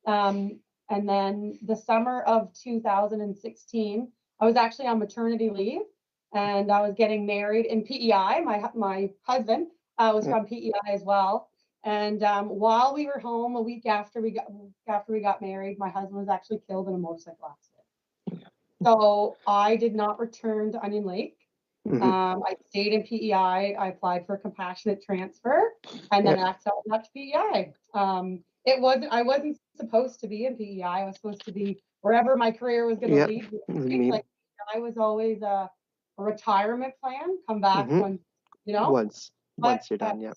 Speaker 2: And then the summer of 2016, I was actually on maternity leave, and I was getting married in PEI. My husband was from PEI as well. And while we were home a week after we got married, my husband was actually killed in a motorcycle accident. So I did not return to Onion Lake. I stayed in PEI. I applied for a compassionate transfer, and then after I got to PEI. I wasn't supposed to be in PEI. I was supposed to be wherever my career was going to lead me. Like I was always a retirement plan. Come back when, you know. Once you're done,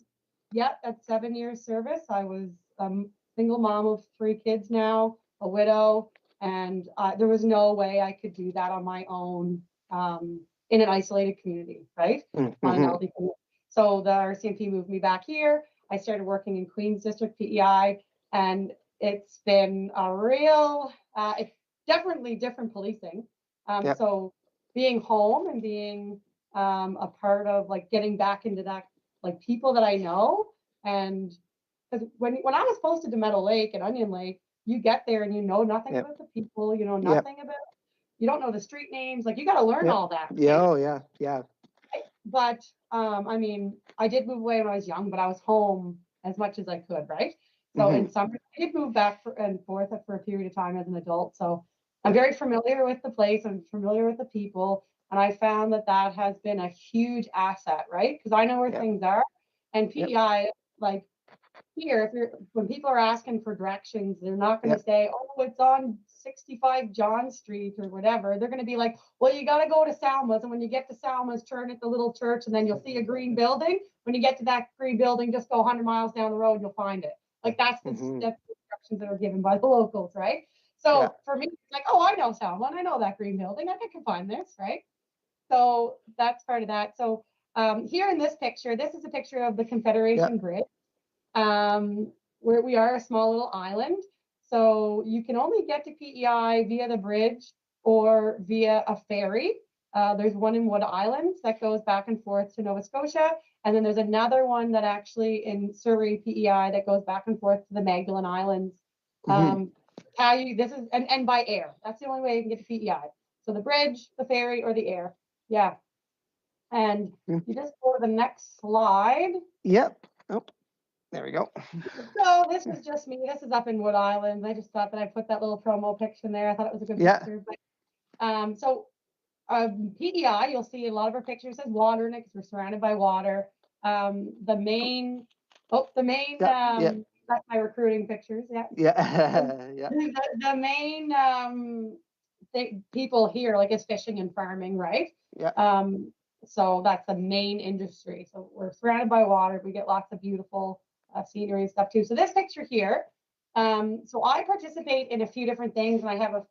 Speaker 2: at 7 years service, I was a single mom of 3 kids now, a widow, and there was no way I could do that on my own in an isolated community, right? On an LD community. So the RCMP moved me back here. I started working in Queens District PEI, and it's been a real, it's definitely different policing. So being home and being a part of like getting back into that, like people that I know. And because when I was posted to Meadow Lake and Onion Lake, you get there and you know nothing about the people, you know nothing about, you don't know the street names, like you got to learn all that. Right?
Speaker 1: Yeah, oh yeah.
Speaker 2: But I mean, I did move away when I was young, but I was home as much as I could, right? So in summer, I did move back and forth for a period of time as an adult. So I'm very familiar with the place. I'm familiar with the people. And I found that that has been a huge asset, right? Because I know where things are. And PEI, like here, when people are asking for directions, they're not going to say, oh, it's on 65 John Street or whatever. They're going to be like, well, you got to go to Salma's. And when you get to Salma's, turn at the little church and then you'll see a green building. When you get to that green building, just go 100 miles down the road, you'll find it. Like that's the instructions that are given by the locals, right? So for me, it's like, oh, I know Salma and I know that green building. I can find this, right? So that's part of that. So here in this picture, this is a picture of the Confederation Bridge. Where we are a small little island. So you can only get to PEI via the bridge or via a ferry. There's one in Wood Island that goes back and forth to Nova Scotia. And then there's another one that actually in Surrey, PEI, that goes back and forth to the Magdalen Islands. This is, and by air. That's the only way you can get to PEI. So the bridge, the ferry, or the air. Yeah. And you just go to the next slide.
Speaker 1: Yep. Oh. There we go.
Speaker 2: So this was just me. This is up in Wood Island. I just thought that I'd put that little promo picture in there. I thought it was a good picture. But, PEI, you'll see a lot of our pictures says water in it because we're surrounded by water. The main, that's my recruiting pictures. The main people here like is fishing and farming, right? So that's the main industry. So we're surrounded by water. We get lots of beautiful scenery and stuff too. So this picture here, so I participate in a few different things, and I have a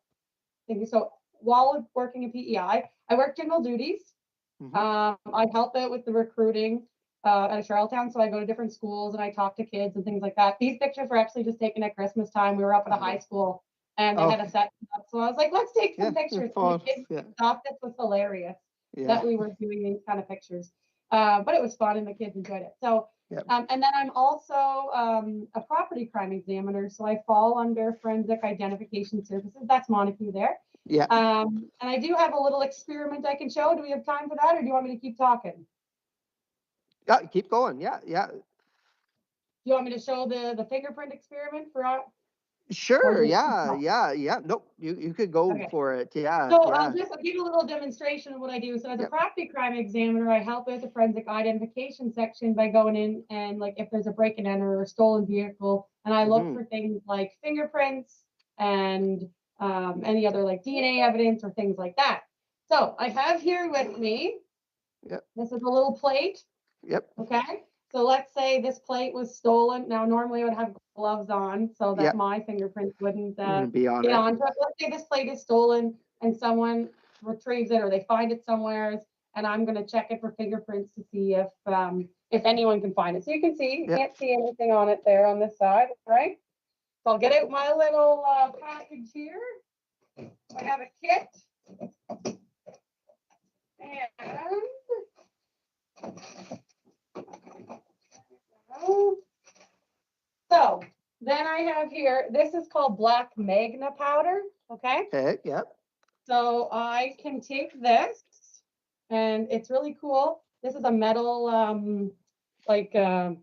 Speaker 2: thing. So while working at PEI, I work general duties. I help out with the recruiting at Charlottetown. So I go to different schools and I talk to kids and things like that. These pictures were actually just taken at Christmas time. We were up at a high school and they had a set up. So I was like, let's take some pictures. And the kids thought this was hilarious that we were doing these kind of pictures. But it was fun and the kids enjoyed it. So, and then I'm also a property crime examiner. So I fall under Forensic Identification Services. That's Montague there. And I do have a little experiment I can show. Do we have time for that or do you want me to keep talking?
Speaker 1: Yeah, keep going. Yeah.
Speaker 2: Do you want me to show the fingerprint experiment for
Speaker 1: Sure. Yeah. Nope. You could go for it. Yeah.
Speaker 2: So I'll give a little demonstration of what I do. So as a property crime examiner, I help with the forensic identification section by going in and like if there's a break and enter or a stolen vehicle, and I look for things like fingerprints and any other like DNA evidence or things like that. So I have here with me. This is a little plate. Okay. So let's say this plate was stolen. Now, normally I would have gloves on so that my fingerprints wouldn't
Speaker 1: be on
Speaker 2: get
Speaker 1: it.
Speaker 2: on. But let's say this plate is stolen and someone retrieves it or they find it somewhere, and I'm going to check it for fingerprints to see if anyone can find it. So you can see, you can't see anything on it there on this side, right? So I'll get out my little package here. I have a kit. So then I have here, this is called black magna powder, okay? So I can take this, and it's really cool. This is a metal, little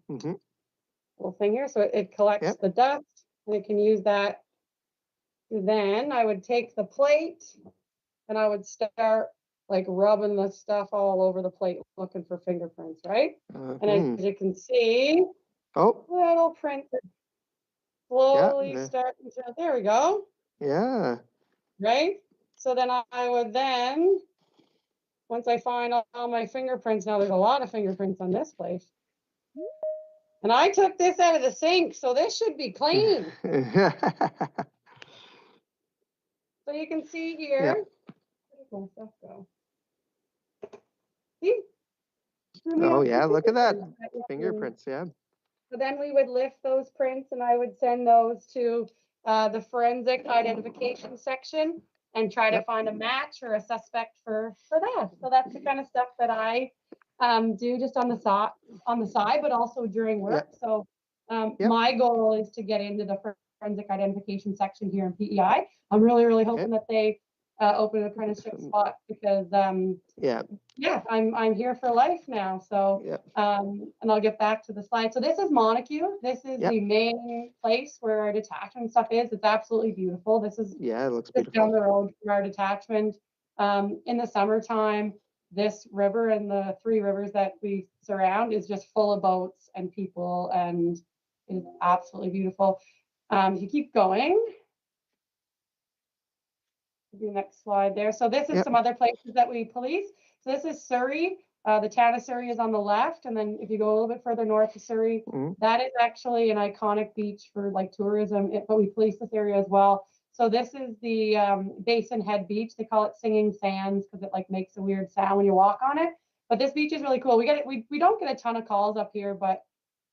Speaker 2: thing here, so it collects the dust, and it can use that. Then I would take the plate, and I would start like rubbing the stuff all over the plate, looking for fingerprints, right? And as you can see, little print slowly starting to, there we go. Right? So then I would once I find all my fingerprints, now there's a lot of fingerprints on this place. And I took this out of the sink, so this should be clean. So you can see here. Where did my stuff go? See?
Speaker 1: Oh yeah, look at that.
Speaker 2: Fingerprints.
Speaker 1: Fingerprints, yeah.
Speaker 2: So then we would lift those prints and I would send those to the forensic identification section and try to find a match or a suspect for that. So that's the kind of stuff that I do just on the side, but also during work. So my goal is to get into the forensic identification section here in PEI. I'm really hoping that they open an apprenticeship spot because I'm here for life now. So and I'll get back to the slide. So this is Montague. This is the main place where our detachment stuff is. It's absolutely beautiful. This is
Speaker 1: it looks
Speaker 2: just
Speaker 1: beautiful
Speaker 2: down the road from our detachment. In the summertime, this river and the 3 rivers that we surround is just full of boats and people, and it is absolutely beautiful. If you keep going, the next slide there. So this is some other places that we police. So this is Surrey. The town of Surrey is on the left, and then if you go a little bit further north of Surrey, that is actually an iconic beach for like tourism, but we police this area as well. So this is the Basin Head Beach. They call it Singing Sands because it like makes a weird sound when you walk on it. But this beach is really cool. We don't get a ton of calls up here, but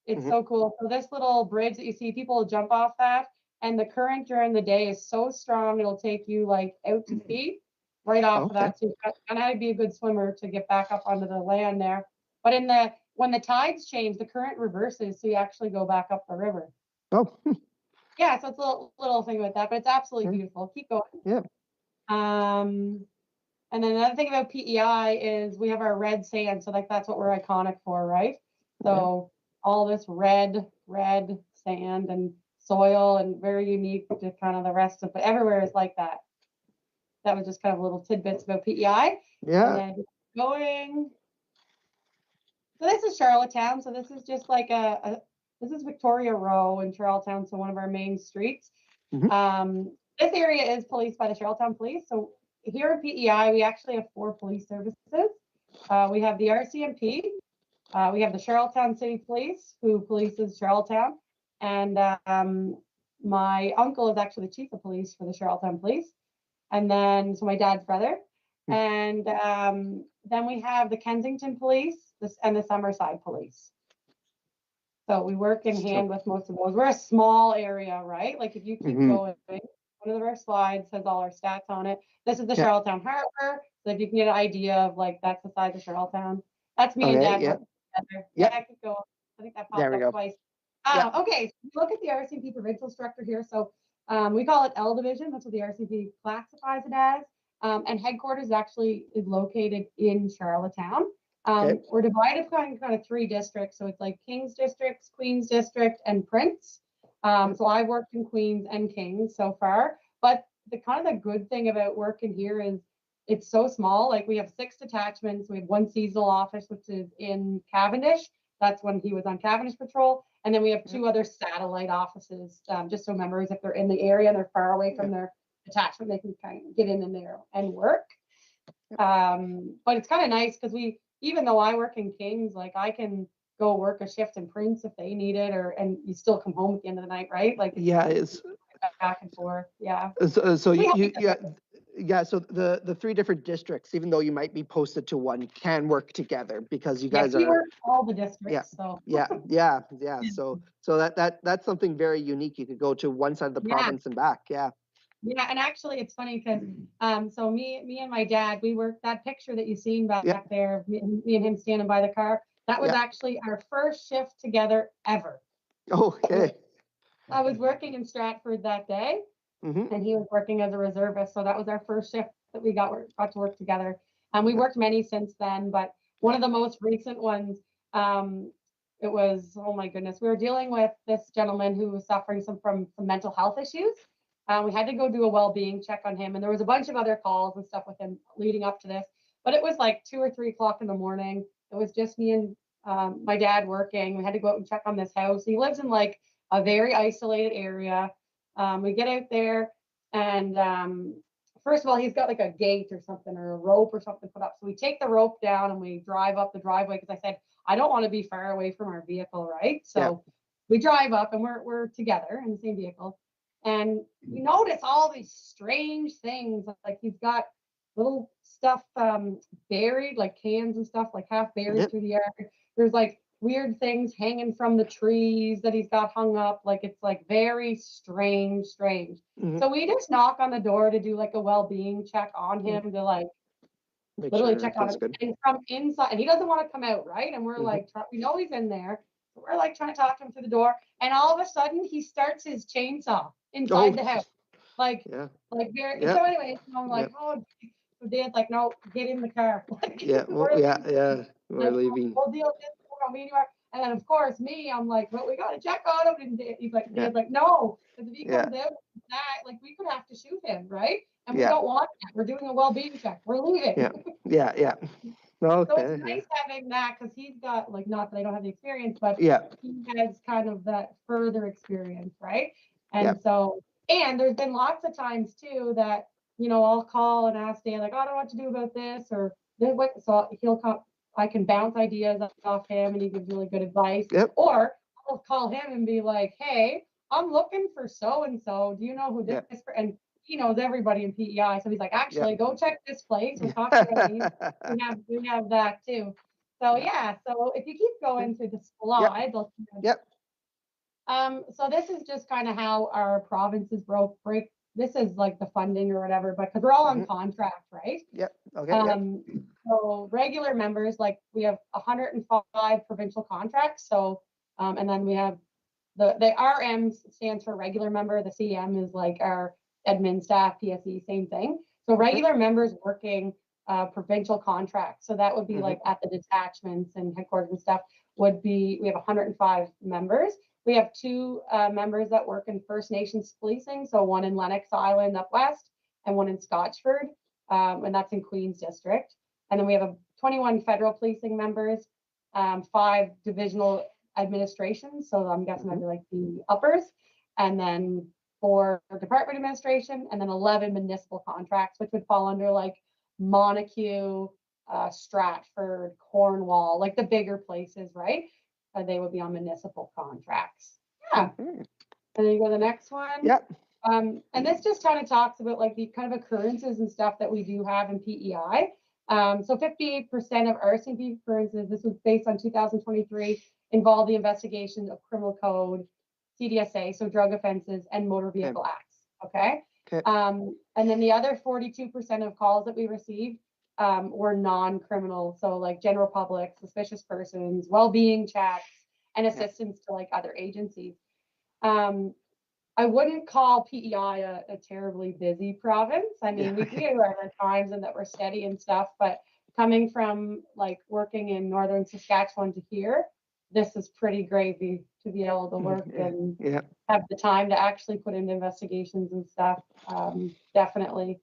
Speaker 2: it's so cool. So this little bridge that you see, people jump off that, and the current during the day is so strong it'll take you like out to sea right off of that. So you kind of have to be a good swimmer to get back up onto the land there. But when the tides change, the current reverses, so you actually go back up the river.
Speaker 1: Oh.
Speaker 2: Yeah, so it's a little thing with that, but it's absolutely beautiful. Keep going.
Speaker 1: Yeah.
Speaker 2: And then another thing about PEI is we have our red sand, so like that's what we're iconic for, right? So all this red sand and soil, and very unique to kind of the rest of, but everywhere is like that. That was just kind of little tidbits about PEI.
Speaker 1: Yeah.
Speaker 2: And then going. So this is Charlottetown. So this is just like this is Victoria Row in Charlottetown, so one of our main streets. This area is policed by the Charlottetown Police. So here at PEI, we actually have 4 police services. We have the RCMP, we have the Charlottetown City Police, who polices Charlottetown, and my uncle is actually the chief of police for the Charlottetown Police, and then so my dad's brother, and then we have the Kensington Police and the Summerside Police. So we work in hand with most of those. We're a small area, right? Like if you keep going, one of our slides has all our stats on it. This is the Charlottetown Harbor. So if you can get an idea of like, that's the size of Charlottetown. That's me and Dad working together. Yeah, keep going. I think that popped up twice. Okay, so look at the RCMP provincial structure here. So we call it L Division. That's what the RCMP classifies it as. And headquarters actually is located in Charlottetown. We're divided kind of 3 districts. So it's like Kings District, Queens District, and Prince. So I worked in Queens and Kings so far. But the kind of the good thing about working here is it's so small. Like we have 6 detachments. We have 1 seasonal office, which is in Cavendish. That's when he was on Cavendish patrol. And then we have 2 other satellite offices, just so members, if they're in the area and they're far away from their detachment, they can kind of get in there and work. But it's kind of nice because even though I work in Kings, like I can go work a shift in Prince if they need it, and you still come home at the end of the night, right? Like
Speaker 1: it's
Speaker 2: back and forth. Yeah.
Speaker 1: So so the 3 different districts, even though you might be posted to one, can work together because you guys
Speaker 2: work all the districts.
Speaker 1: So that's something very unique. You could go to one side of the province and back. Yeah,
Speaker 2: and actually it's funny because so me and my dad, we worked that picture that you've seen back there, me and him standing by the car. That was actually our first shift together ever.
Speaker 1: Okay.
Speaker 2: I was working in Stratford that day, and he was working as a reservist. So that was our first shift that we got to work together. And we worked many since then, but one of the most recent ones, it was, oh my goodness, we were dealing with this gentleman who was suffering from some mental health issues. We had to go do a well-being check on him, and there was a bunch of other calls and stuff with him leading up to this. But it was like 2 or 3 o'clock in the morning. It was just me and my dad working. We had to go out and check on this house. He lives in like a very isolated area. We get out there, and first of all, he's got like a gate or something, or a rope or something put up. So we take the rope down and we drive up the driveway because I said, I don't want to be far away from our vehicle, right? So we drive up and we're together in the same vehicle. And we notice all these strange things, like he's got little stuff buried, like cans and stuff, like half buried through the yard. There's like weird things hanging from the trees that he's got hung up. Like it's like very strange. So we just knock on the door to do like a well-being check on him to like literally check on him. And from inside, and he doesn't want to come out, right? And we're like, we know he's in there. So we're like trying to talk to him through the door. And all of a sudden he starts his chainsaw inside the house. Like very, so anyway, I'm like, oh, so Dad's like, no, get in the car. Like,
Speaker 4: we're leaving.
Speaker 2: We'll deal with this. We'll meet anywhere. And then of course me, I'm like, well, we gotta check on him. And he's like, Dad's like, no, because if he comes out with that, like we could have to shoot him, right? And we don't want that. We're doing a well-being check. We're leaving.
Speaker 4: Yeah. Okay,
Speaker 2: so it's nice having that because he's got like, not that I don't have the experience, but he has kind of that further experience, right? And so, and there's been lots of times too that, you know, I'll call and ask Dan, like, oh, I don't know what to do about this, or so he'll come, I can bounce ideas off him and he gives really good advice. Or I'll call him and be like, hey, I'm looking for so-and-so. Do you know who this is? And he knows everybody in PEI. So he's like, actually, go check this place. We'll talk to him. We have that too. So so if you keep going through the slide, so this is just kind of how our provinces break. This is like the funding or whatever, but because we're all on contract, right? So regular members, like we have 105 provincial contracts. So, and then we have the RM stands for regular member. The CM is like our admin staff, PSE, same thing. So regular members working provincial contracts. So that would be like at the detachments and headquarters and stuff would be, we have 105 members. We have 2 members that work in First Nations policing. So one in Lennox Island up west and one in Scotchford. And that's in Queen's District. And then we have 21 federal policing members, 5 divisional administrations. So I'm guessing that'd be like the uppers. And then 4 department administration, and then 11 municipal contracts, which would fall under like Montague, Stratford, Cornwall, like the bigger places, right? They would be on municipal contracts. And then you go to the next one. And this just kind of talks about like the kind of occurrences and stuff that we do have in PEI. So 58% of RCMP occurrences, this was based on 2023, involve the investigation of criminal code, CDSA, so drug offenses, and motor vehicle acts. Okay. And then the other 42% of calls that we received were non-criminal, so like general public, suspicious persons, well-being checks, and assistance to like other agencies. I wouldn't call PEI a terribly busy province. I mean, we do have our times and that we're steady and stuff, but coming from like working in northern Saskatchewan to here, this is pretty gravy to be able to work and have the time to actually put into investigations and stuff. Definitely.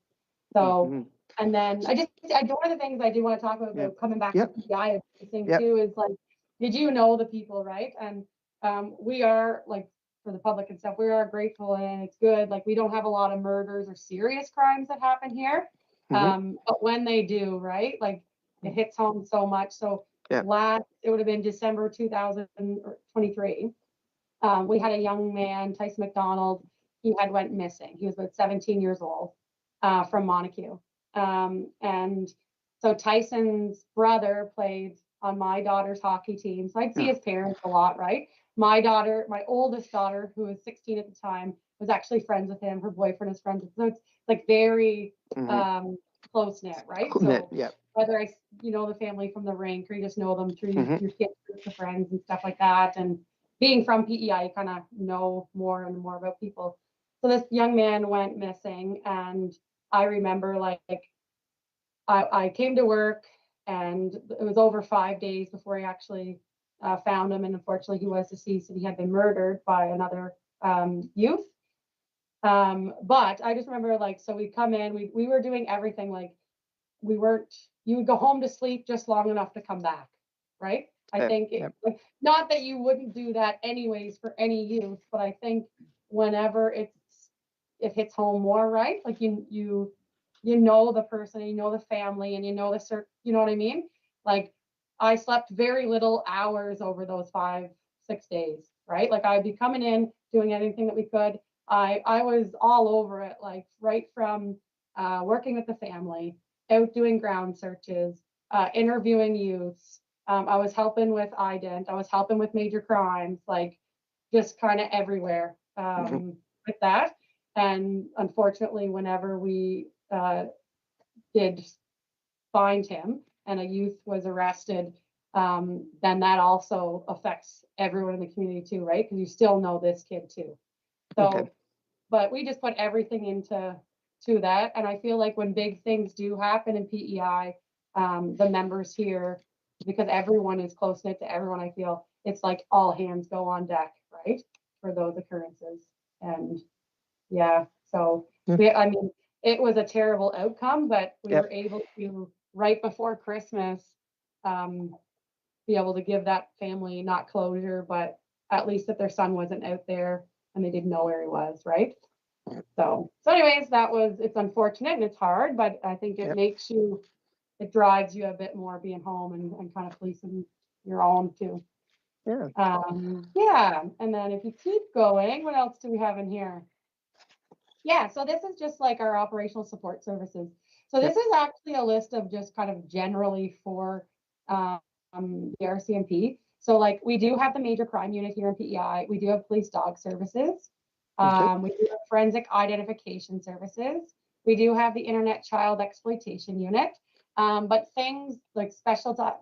Speaker 2: So, and then one of the things I do want to talk about coming back to PEI thing too is like, did you know the people, right? And we are like, for the public and stuff, we are grateful and it's good. Like we don't have a lot of murders or serious crimes that happen here. But when they do, right, like it hits home so much. So it would have been December 2023. We had a young man, Tyson McDonald. He had went missing. He was about 17 years old from Montague. And so Tyson's brother played on my daughter's hockey team. So I'd see his parents a lot, right? My daughter, my oldest daughter, who was 16 at the time, was actually friends with him. Her boyfriend is friends with him. So it's like very close knit, right? So whether you know the family from the rink or you just know them through your kids' groups of friends and stuff like that. And being from PEI, you kind of know more and more about people. So this young man went missing, and I remember like I came to work, and it was over 5 days before he actually found him, and unfortunately he was deceased and he had been murdered by another youth. But I just remember like, so we come in, we were doing everything, like you would go home to sleep just long enough to come back, right? I think like, not that you wouldn't do that anyways for any youth, but I think whenever it hits home more, right? Like you know the person, and you know the family, and you know you know what I mean? Like I slept very little hours over those 5-6 days, right? Like I'd be coming in, doing anything that we could. I was all over it, like right from working with the family, out doing ground searches, interviewing youths. I was helping with ident. I was helping with major crimes, like just kind of everywhere with that. And unfortunately, whenever we did find him and a youth was arrested, then that also affects everyone in the community too, right? Because you still know this kid too. So, but we just put everything into that. And I feel like when big things do happen in PEI, the members here, because everyone is close knit to everyone, I feel it's like all hands go on deck, right? For those occurrences. And yeah, so I mean, it was a terrible outcome, but we were able to, right before Christmas, be able to give that family not closure, but at least that their son wasn't out there and they didn't know where he was, right? So anyways, it's unfortunate and it's hard, but I think it makes you, it drives you a bit more being home and kind of policing your own too.
Speaker 4: Yeah.
Speaker 2: Yeah. And then if you keep going, what else do we have in here? Yeah. So this is just like our operational support services. So this is actually a list of just kind of generally for the RCMP. So like we do have the major crime unit here in PEI. We do have police dog services. We do have forensic identification services. We do have the internet child exploitation unit. But things like specialty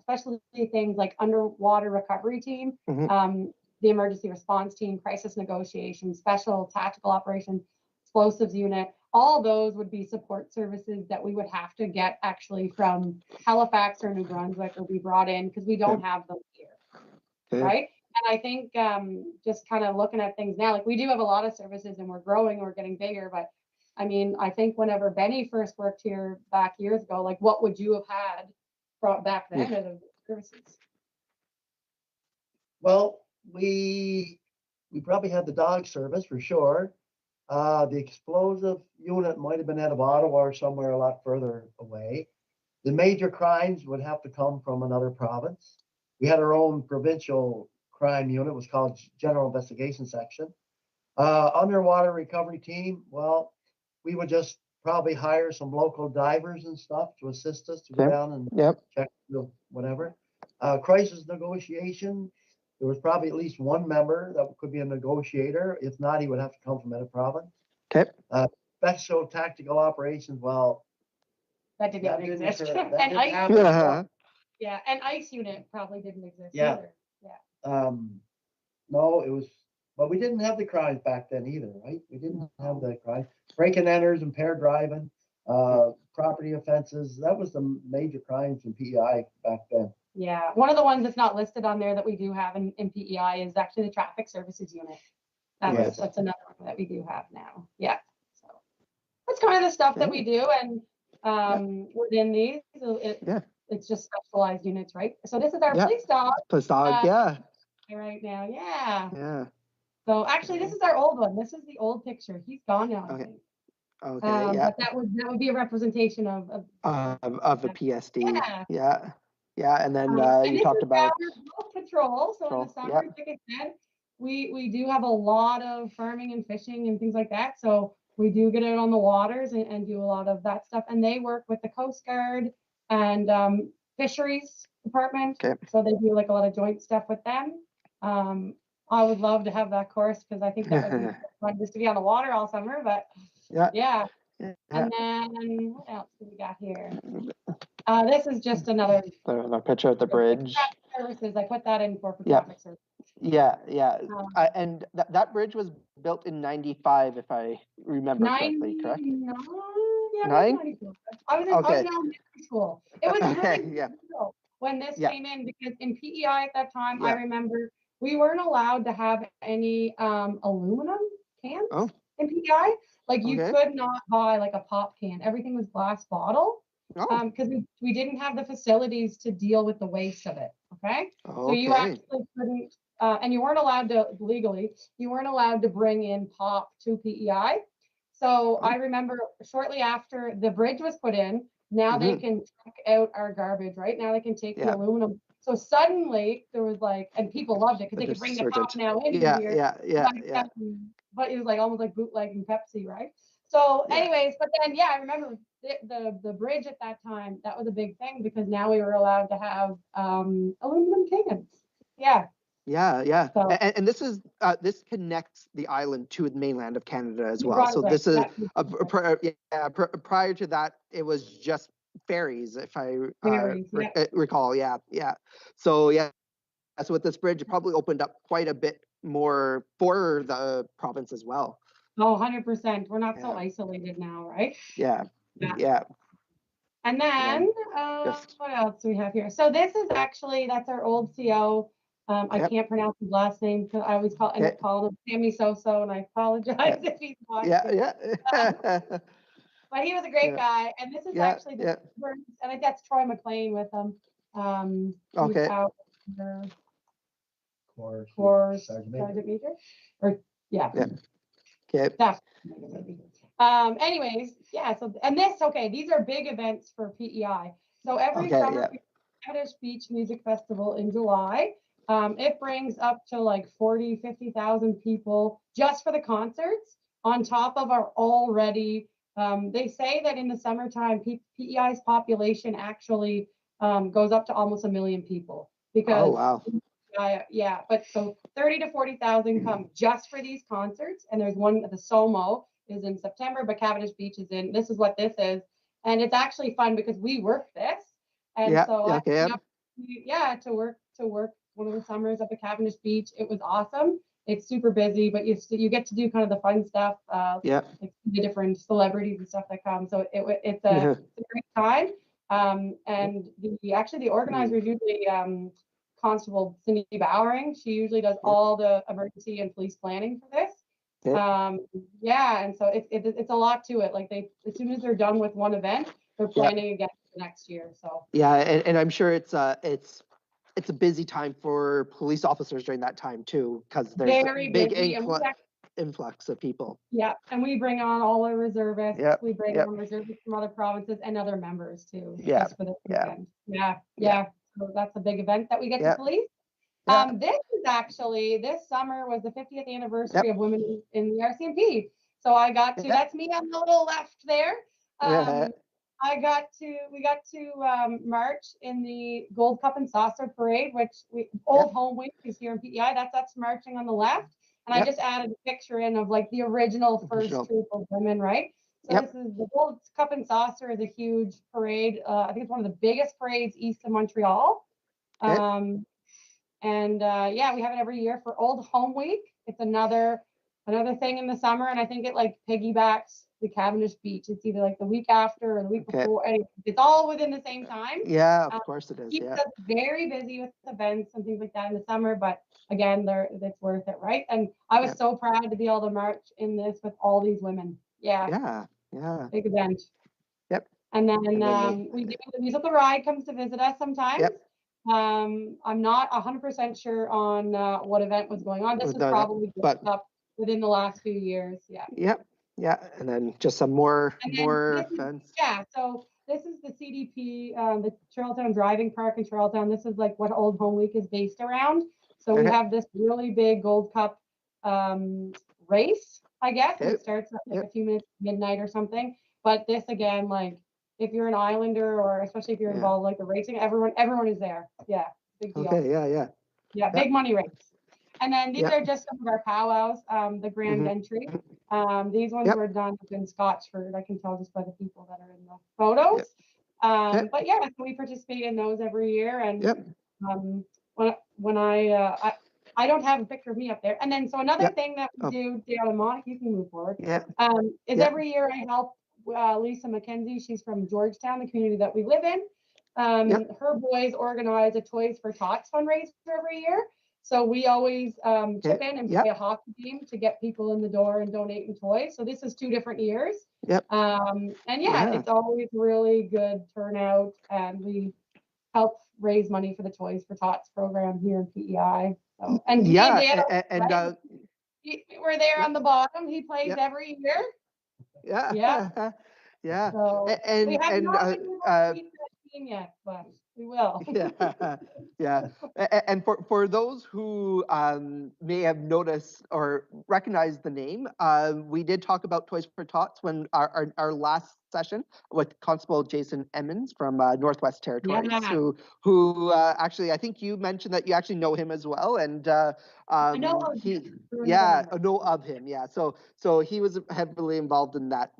Speaker 2: things like underwater recovery team, the emergency response team, crisis negotiation, special tactical operations, explosives unit, all those would be support services that we would have to get actually from Halifax or New Brunswick or be brought in because we don't have them here, right? And I think just kind of looking at things now, like we do have a lot of services and we're growing, we're getting bigger, but I mean, I think whenever Benny first worked here back years ago, like what would you have had brought back then as services?
Speaker 3: Well, we probably had the dog service for sure. The explosive unit might have been out of Ottawa or somewhere a lot further away. The major crimes would have to come from another province. We had our own provincial crime unit. It was called General Investigation Section. Underwater recovery team, well, we would just probably hire some local divers and stuff to assist us to go down and check whatever. Crisis negotiation, there was probably at least one member that could be a negotiator. If not, he would have to come from another province. Special tactical operations, well,
Speaker 2: that didn't exist. And ICE unit probably didn't exist either.
Speaker 3: No, it was, but we didn't have the crimes back then either, right? We didn't have the crimes. Break and enters, impaired driving, property offenses. That was the major crimes in PEI back then.
Speaker 2: Yeah, one of the ones that's not listed on there that we do have in PEI is actually the traffic services unit. That's another one that we do have now. Yeah, so that's kind of the stuff that we do, and within these, it's just specialized units, right? So this is our police dog.
Speaker 4: Police dog,
Speaker 2: right now, yeah. So actually, this is our old one. This is the old picture. He's gone now. I think. But that would be a representation of
Speaker 4: the PSD. And then
Speaker 2: and
Speaker 4: you talked about
Speaker 2: patrol. So in the summer, like I said, we do have a lot of farming and fishing and things like that. So we do get out on the waters and do a lot of that stuff. And they work with the Coast Guard and fisheries department. So they do like a lot of joint stuff with them. I would love to have that course because I think that would be fun just to be on the water all summer. But yeah. And then what else do we got here? This is just another
Speaker 4: picture of the bridge.
Speaker 2: Services. I put that in for traffic services.
Speaker 4: And that bridge was built in '95, if I remember correctly, correct?
Speaker 2: I was in elementary school. It was really cool when this came in because in PEI at that time, I remember we weren't allowed to have any aluminum cans in PEI. Like you could not buy like a pop can. Everything was glass bottle. Because we didn't have the facilities to deal with the waste of it. So you actually couldn't, and you weren't allowed to legally, you weren't allowed to bring in pop to PEI. So I remember shortly after the bridge was put in, now they can check out our garbage, right? Now they can take the aluminum. So suddenly there was like, and people loved it because they could bring the pop now in here. But it was like almost like bootlegging Pepsi, right? So anyways, but then I remember the bridge at that time, that was a big thing because now we were allowed to have aluminum cans. Yeah.
Speaker 4: Yeah.
Speaker 2: So
Speaker 4: And this is this connects the island to the mainland of Canada as
Speaker 2: New
Speaker 4: well. So
Speaker 2: Brunswick,
Speaker 4: this is
Speaker 2: yeah,
Speaker 4: prior to that, it was just ferries, if I
Speaker 2: ferries, yeah.
Speaker 4: recall. Yeah. So yeah, so with this bridge, it probably opened up quite a bit more for the province as well.
Speaker 2: Oh, 100%. We're not so
Speaker 4: Yeah.
Speaker 2: isolated now, right?
Speaker 4: Yeah.
Speaker 2: And then what else do we have here? So this is actually, that's our old CO. I can't pronounce his last name because I always end up calling him Sammy Soso, and I apologize if he's watching. But he was a great guy, and this is actually the and I think that's Troy McLean with him.
Speaker 4: Okay.
Speaker 2: Out for Sergeant Major, or
Speaker 4: Okay.
Speaker 2: Anyways, yeah. So these are big events for PEI. So every summer, Cavendish Beach Music Festival in July. It brings up to like 50,000 people just for the concerts, on top of our already. They say that in the summertime, PEI's population actually goes up to almost 1 million people because.
Speaker 4: Oh wow.
Speaker 2: But so 30 to 40,000 come just for these concerts, and there's one at the SOMO is in September, but Cavendish Beach is in. This is what this is, and it's actually fun because we work this, and to work one of the summers up at Cavendish Beach. It was awesome. It's super busy, but you get to do kind of the fun stuff, like the different celebrities and stuff that come. So it's a great time. And the organizers usually Constable Cindy Bowering. She usually does all the emergency and police planning for this. And so it's a lot to it. Like as soon as they're done with one event, they're planning again for the next year. So
Speaker 4: and I'm sure it's a busy time for police officers during that time too, because there's a big influx of people.
Speaker 2: Yeah, and we bring on all our reservists.
Speaker 4: Yep.
Speaker 2: We bring on reservists from other provinces and other members too.
Speaker 4: Yeah.
Speaker 2: Just for this weekend. Yeah. So that's a big event that we get to police. This is actually, this summer was the 50th anniversary of Women in the RCMP. So I got to, that's me on the little left there. We got to march in the Gold Cup and Saucer Parade, which Old Home Week is here in PEI. That's marching on the left. And I just added a picture in of like the original first troop of women, right? So this is the Gold Cup and Saucer is a huge parade. I think it's one of the biggest parades east of Montreal. We have it every year for Old Home Week. It's another thing in the summer, and I think it like piggybacks the Cavendish Beach. It's either like the week after or the week before. And it's all within the same time.
Speaker 4: Yeah, of course it is.
Speaker 2: Keeps us very busy with events and things like that in the summer, but again, it's worth it, right? And I was so proud to be able to march in this with all these women. Yeah. Big event.
Speaker 4: Yep.
Speaker 2: And then we do the Musical Ride comes to visit us sometimes.
Speaker 4: Yep.
Speaker 2: I'm not 100% sure on what event was going on. This was probably up within the last few years.
Speaker 4: Yeah, and then just some more events.
Speaker 2: So this is the CDP, the Charlottetown Driving Park in Charlottetown. This is like what Old Home Week is based around. So we have this really big Gold Cup race, I guess. It starts at like a few minutes midnight or something. But this again, like if you're an Islander or especially if you're involved like the racing, everyone is there. Yeah, big deal.
Speaker 4: Okay,
Speaker 2: yeah, big money race. And then these are just some of our powwows, the grand entry. These ones were done in Scotchford. I can tell just by the people that are in the photos. But so we participate in those every year. And when I don't have a picture of me up there. And then so another thing that we do, Dale, Monica, you can move forward. Is every year I help Lisa McKenzie. She's from Georgetown, the community that we live in. Her boys organize a Toys for Tots fundraiser every year. So we always chip in and play a hockey game to get people in the door and donating toys. So this is 2 different years. It's always really good turnout, and we help raise money for the Toys for Tots program here in PEI. So, and we're there on the bottom. He plays every year.
Speaker 4: Yeah.
Speaker 2: So we have not been team yet, but We will.
Speaker 4: Yeah, yeah. And for those who may have noticed or recognized the name, we did talk about Toys for Tots when our last session with Constable Jason Emmons from Northwest Territories,
Speaker 2: Yeah.
Speaker 4: who actually, I think you mentioned that you actually know him as well, and
Speaker 2: I know of
Speaker 4: he,
Speaker 2: him.
Speaker 4: yeah, know of him, yeah. So he was heavily involved in that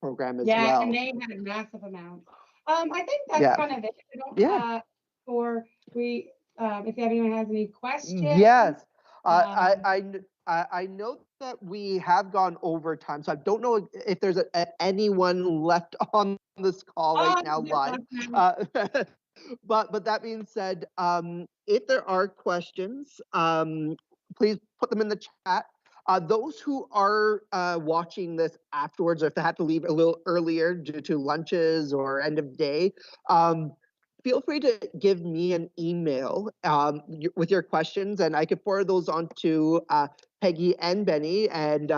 Speaker 4: program as
Speaker 2: Yeah,
Speaker 4: well.
Speaker 2: and they had massive amounts. I think that's
Speaker 4: Yeah.
Speaker 2: kind of it. I don't,
Speaker 4: Yeah.
Speaker 2: for we, if anyone has any questions.
Speaker 4: Yes. I know that we have gone over time, so I don't know if there's anyone left on this call right now live. But that being said, if there are questions, please put them in the chat. Those who are watching this afterwards, or if they had to leave a little earlier due to lunches or end of day, feel free to give me an email with your questions, and I could forward those on to Peggy and Benny, and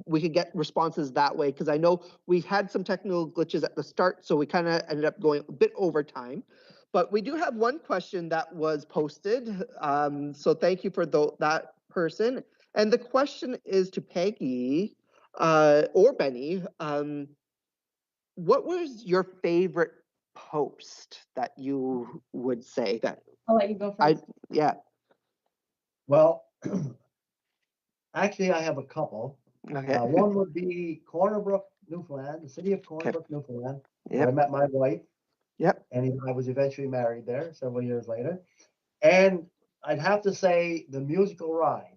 Speaker 4: we could get responses that way, because I know we had some technical glitches at the start, so we kind of ended up going a bit over time. But we do have one question that was posted, so thank you for that person. And the question is to Peggy or Benny. What was your favorite post that you would say that?
Speaker 2: I'll let you go first.
Speaker 4: Yeah.
Speaker 3: Well, actually, I have a couple.
Speaker 4: Okay.
Speaker 3: One would be Corner Brook, Newfoundland, the city of Corner Brook, Newfoundland, where I met my wife.
Speaker 4: Yep.
Speaker 3: And I was eventually married there several years later. And I'd have to say the musical ride.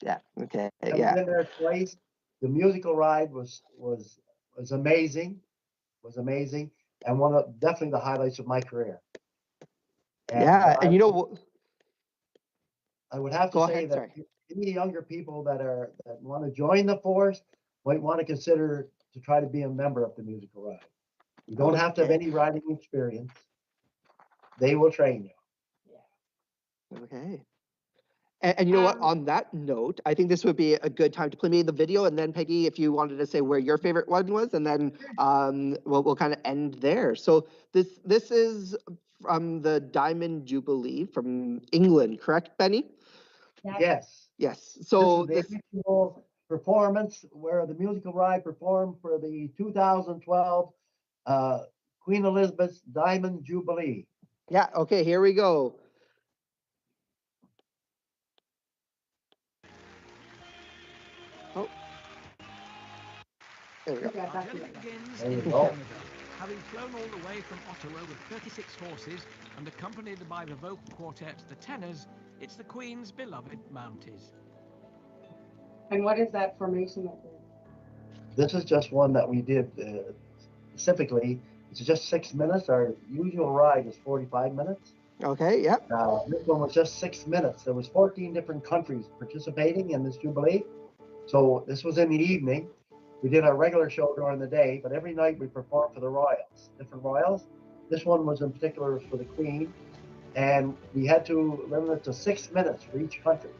Speaker 4: Yeah. Okay.
Speaker 3: I've been there twice. The musical ride was amazing. Was amazing, and one of definitely the highlights of my career. And
Speaker 4: yeah, and you know,
Speaker 3: I would have to say that any younger people that want to join the force might want to consider to try to be a member of the musical ride. You don't have to have any riding experience. They will train you.
Speaker 4: Yeah. Okay. And you know what? On that note, I think this would be a good time to play me the video, and then Peggy, if you wanted to say where your favorite one was, and then we'll kind of end there. So this is from the Diamond Jubilee from England, correct, Benny?
Speaker 3: Yes.
Speaker 4: Yes. So
Speaker 3: this is the actual performance where the musical ride performed for the 2012 Queen Elizabeth's Diamond Jubilee.
Speaker 4: Yeah. Okay. Here we go. Oh. There we go.
Speaker 5: Our journey begins in Canada. Having flown all the way from Ottawa with 36 horses and accompanied by the vocal quartet, the Tenors, it's the Queen's beloved Mounties.
Speaker 2: And what is that formation that
Speaker 3: This is just one that we did specifically. It's just 6 minutes. Our usual ride is 45 minutes.
Speaker 4: Okay, yep.
Speaker 3: This one was just 6 minutes. There was 14 different countries participating in this Jubilee. So this was in the evening. We did our regular show during the day, but every night we performed for the royals, different royals. This one was in particular for the Queen, and we had to limit it to 6 minutes for each country.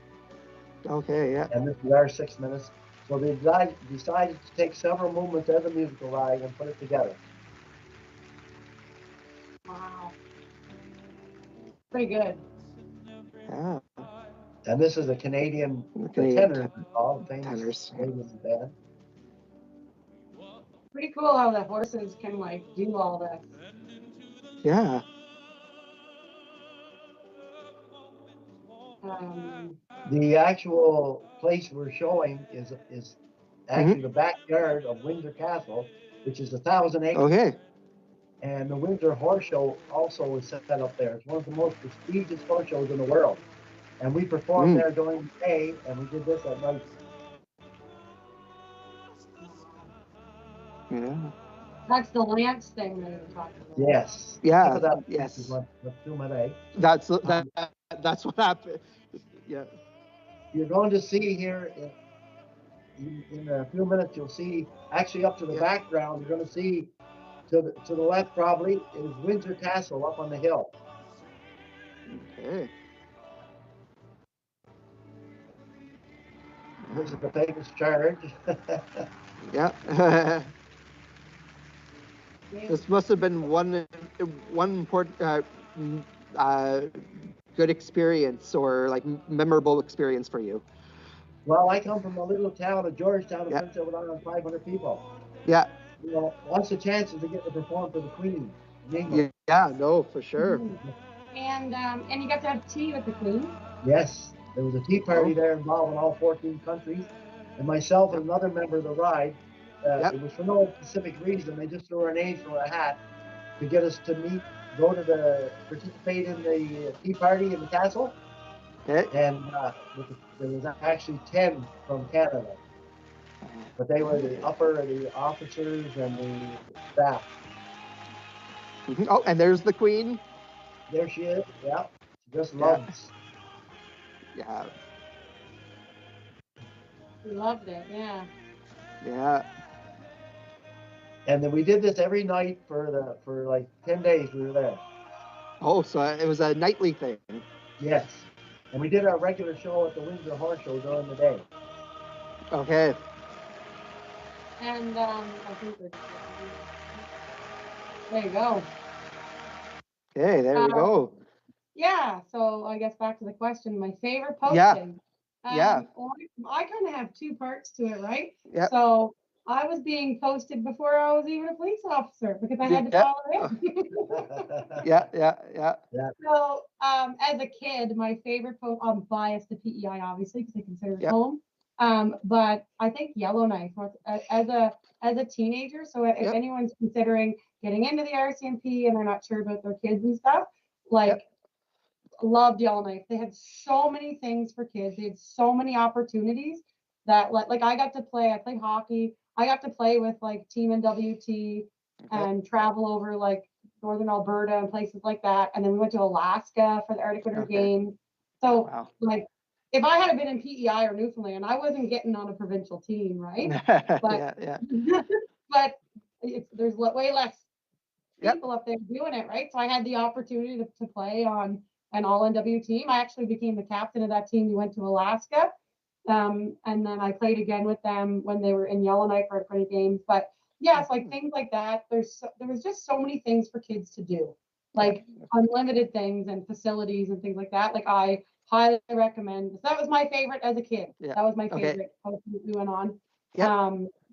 Speaker 4: Okay, yeah.
Speaker 3: And this is our 6 minutes. So they decided to take several movements of the musical ride and put it together.
Speaker 2: Wow. Pretty good.
Speaker 4: Yeah.
Speaker 3: And this is a Canadian Tenors, famous Canadian band.
Speaker 2: Pretty cool how the horses can like do all this.
Speaker 4: Yeah.
Speaker 3: The actual place we're showing is actually the backyard of Windsor Castle, which is 1,000 acres.
Speaker 4: Okay.
Speaker 3: And the Windsor Horse Show also is set up there. It's one of the most prestigious horse shows in the world. And we performed there during the day, and we did this at night.
Speaker 4: Yeah.
Speaker 2: That's the Lance thing that you're talking about.
Speaker 3: Yes.
Speaker 4: Yeah.
Speaker 3: Yes.
Speaker 4: That's what happened. Yeah.
Speaker 3: You're going to see here in a few minutes. You'll see actually up to the background. You're going to see to the left probably is Windsor Castle up on the hill.
Speaker 4: Okay.
Speaker 3: This is the famous charge.
Speaker 4: Yeah. This must have been one important, good experience or like memorable experience for you.
Speaker 3: Well, I come from a little town of Georgetown, of Prince Edward Island, 500 people.
Speaker 4: Yeah.
Speaker 3: You know, lots of chances to get to perform for the Queen in England.
Speaker 4: Yeah, no, for sure.
Speaker 2: And you got to have tea with the Queen?
Speaker 3: Yes, there was a tea party there involving all 14 countries, and myself and another member of the ride. It was for no specific reason. They just threw our names from a hat to get us to meet, participate in the tea party in the castle.
Speaker 4: Okay.
Speaker 3: And there was actually 10 from Canada, but they were the officers and the staff.
Speaker 4: Oh, and there's the Queen.
Speaker 3: There she is. Yeah, she just loves.
Speaker 4: Yeah.
Speaker 2: We loved it. Yeah.
Speaker 4: Yeah.
Speaker 3: And then we did this every night for like 10 days. We were there.
Speaker 4: Oh, so it was a nightly thing.
Speaker 3: Yes. And we did our regular show at the Windsor Horse Show during the day.
Speaker 4: Okay.
Speaker 2: And I think there you go.
Speaker 4: Okay, there we go.
Speaker 2: Yeah, so I guess back to the question, my favorite posting.
Speaker 4: Yeah.
Speaker 2: Well, I kind of have two parts to it, right?
Speaker 4: Yeah.
Speaker 2: So I was being posted before I was even a police officer because I had to follow it.
Speaker 4: Yeah.
Speaker 2: So as a kid, my favorite post, I'm biased to PEI obviously because I consider it home. But I think Yellowknife as a teenager. So if anyone's considering getting into the RCMP and they're not sure about their kids and stuff, like loved Yellowknife. They had so many things for kids. They had so many opportunities that like I played hockey. I got to play with like Team NWT and travel over like Northern Alberta and places like that. And then we went to Alaska for the Arctic Winter Games. So like if I had been in PEI or Newfoundland, I wasn't getting on a provincial team, right? But but there's way less people up there doing it, right? So I had the opportunity to play on an all-NW team. I actually became the captain of that team. We went to Alaska. And then I played again with them when they were in Yellowknife for 20 games. But yeah, it's like things like that. There was just so many things for kids to do, like unlimited things and facilities and things like that. Like I highly recommend. So that was my favorite as a kid.
Speaker 4: Yeah.
Speaker 2: That was my favorite posting we went on.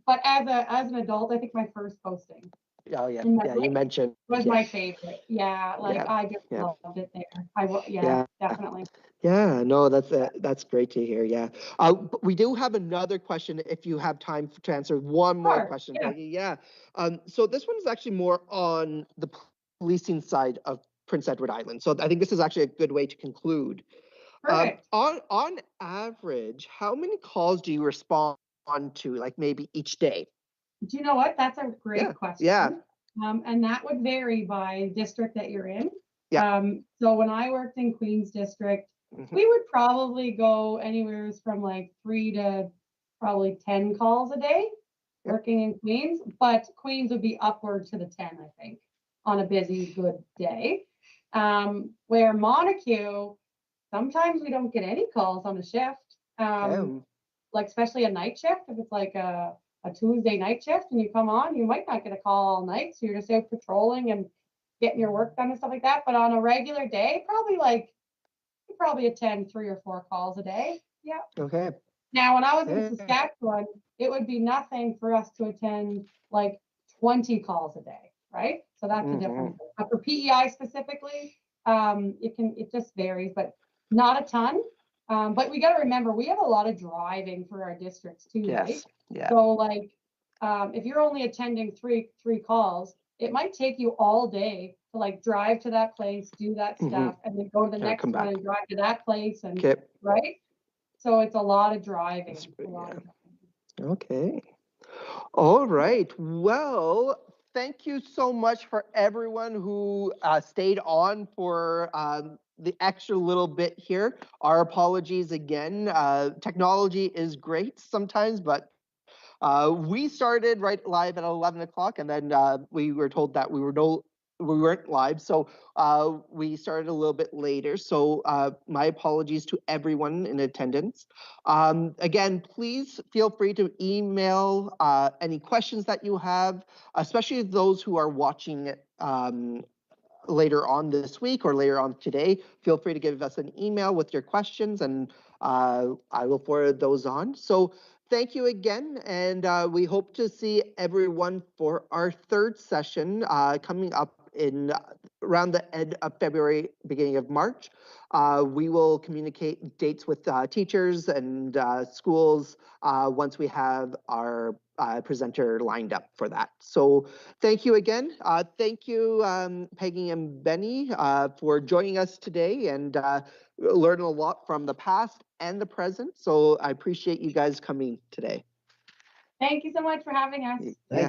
Speaker 2: But as an adult, I think my first posting.
Speaker 4: Oh yeah, you mentioned
Speaker 2: was my favorite. Yeah, I just loved it there. Definitely.
Speaker 4: Yeah, no, that's great to hear. Yeah, we do have another question if you have time to answer one more question. Yeah. So this one is actually more on the policing side of Prince Edward Island. So I think this is actually a good way to conclude. On average, how many calls do you respond to, like maybe each day?
Speaker 2: Do you know what? That's a great question.
Speaker 4: Yeah.
Speaker 2: And that would vary by district that you're in.
Speaker 4: Yeah.
Speaker 2: So when I worked in Queens District, we would probably go anywhere from like 3 to probably 10 calls a day working in Queens, but Queens would be upward to the 10, I think, on a busy, good day. Where Montague, sometimes we don't get any calls on a shift. Like especially a night shift, if it's like a Tuesday night shift and you come on, you might not get a call all night. So you're just out patrolling and getting your work done and stuff like that. But on a regular day, probably attend 3 or 4 calls a day. Yeah.
Speaker 4: Okay.
Speaker 2: Now, when I was in Saskatchewan, it would be nothing for us to attend like 20 calls a day, right? So that's the difference. But for PEI specifically, it just varies, but not a ton. But we got to remember, we have a lot of driving for our districts too, right?
Speaker 4: Yeah.
Speaker 2: So like, if you're only attending three calls, it might take you all day to like drive to that place, do that stuff, and then go to the next one and drive to that place, and right. So it's a lot of driving.
Speaker 4: Okay. All right. Well, thank you so much for everyone who stayed on for the extra little bit here. Our apologies again. Technology is great sometimes, but we started right live at 11 o'clock, and then we were told that we were we weren't live, so we started a little bit later. So my apologies to everyone in attendance. Again, please feel free to email any questions that you have, especially those who are watching it later on this week or later on today. Feel free to give us an email with your questions, and I will forward those on. So thank you again, and we hope to see everyone for our third session coming up in around the end of February, beginning of March. We will communicate dates with teachers and schools once we have our presenter lined up for that. So thank you again. Thank you, Peggy and Benny, for joining us today and learn a lot from the past and the present. So I appreciate you guys coming today.
Speaker 2: Thank you so much for having us.
Speaker 3: Thank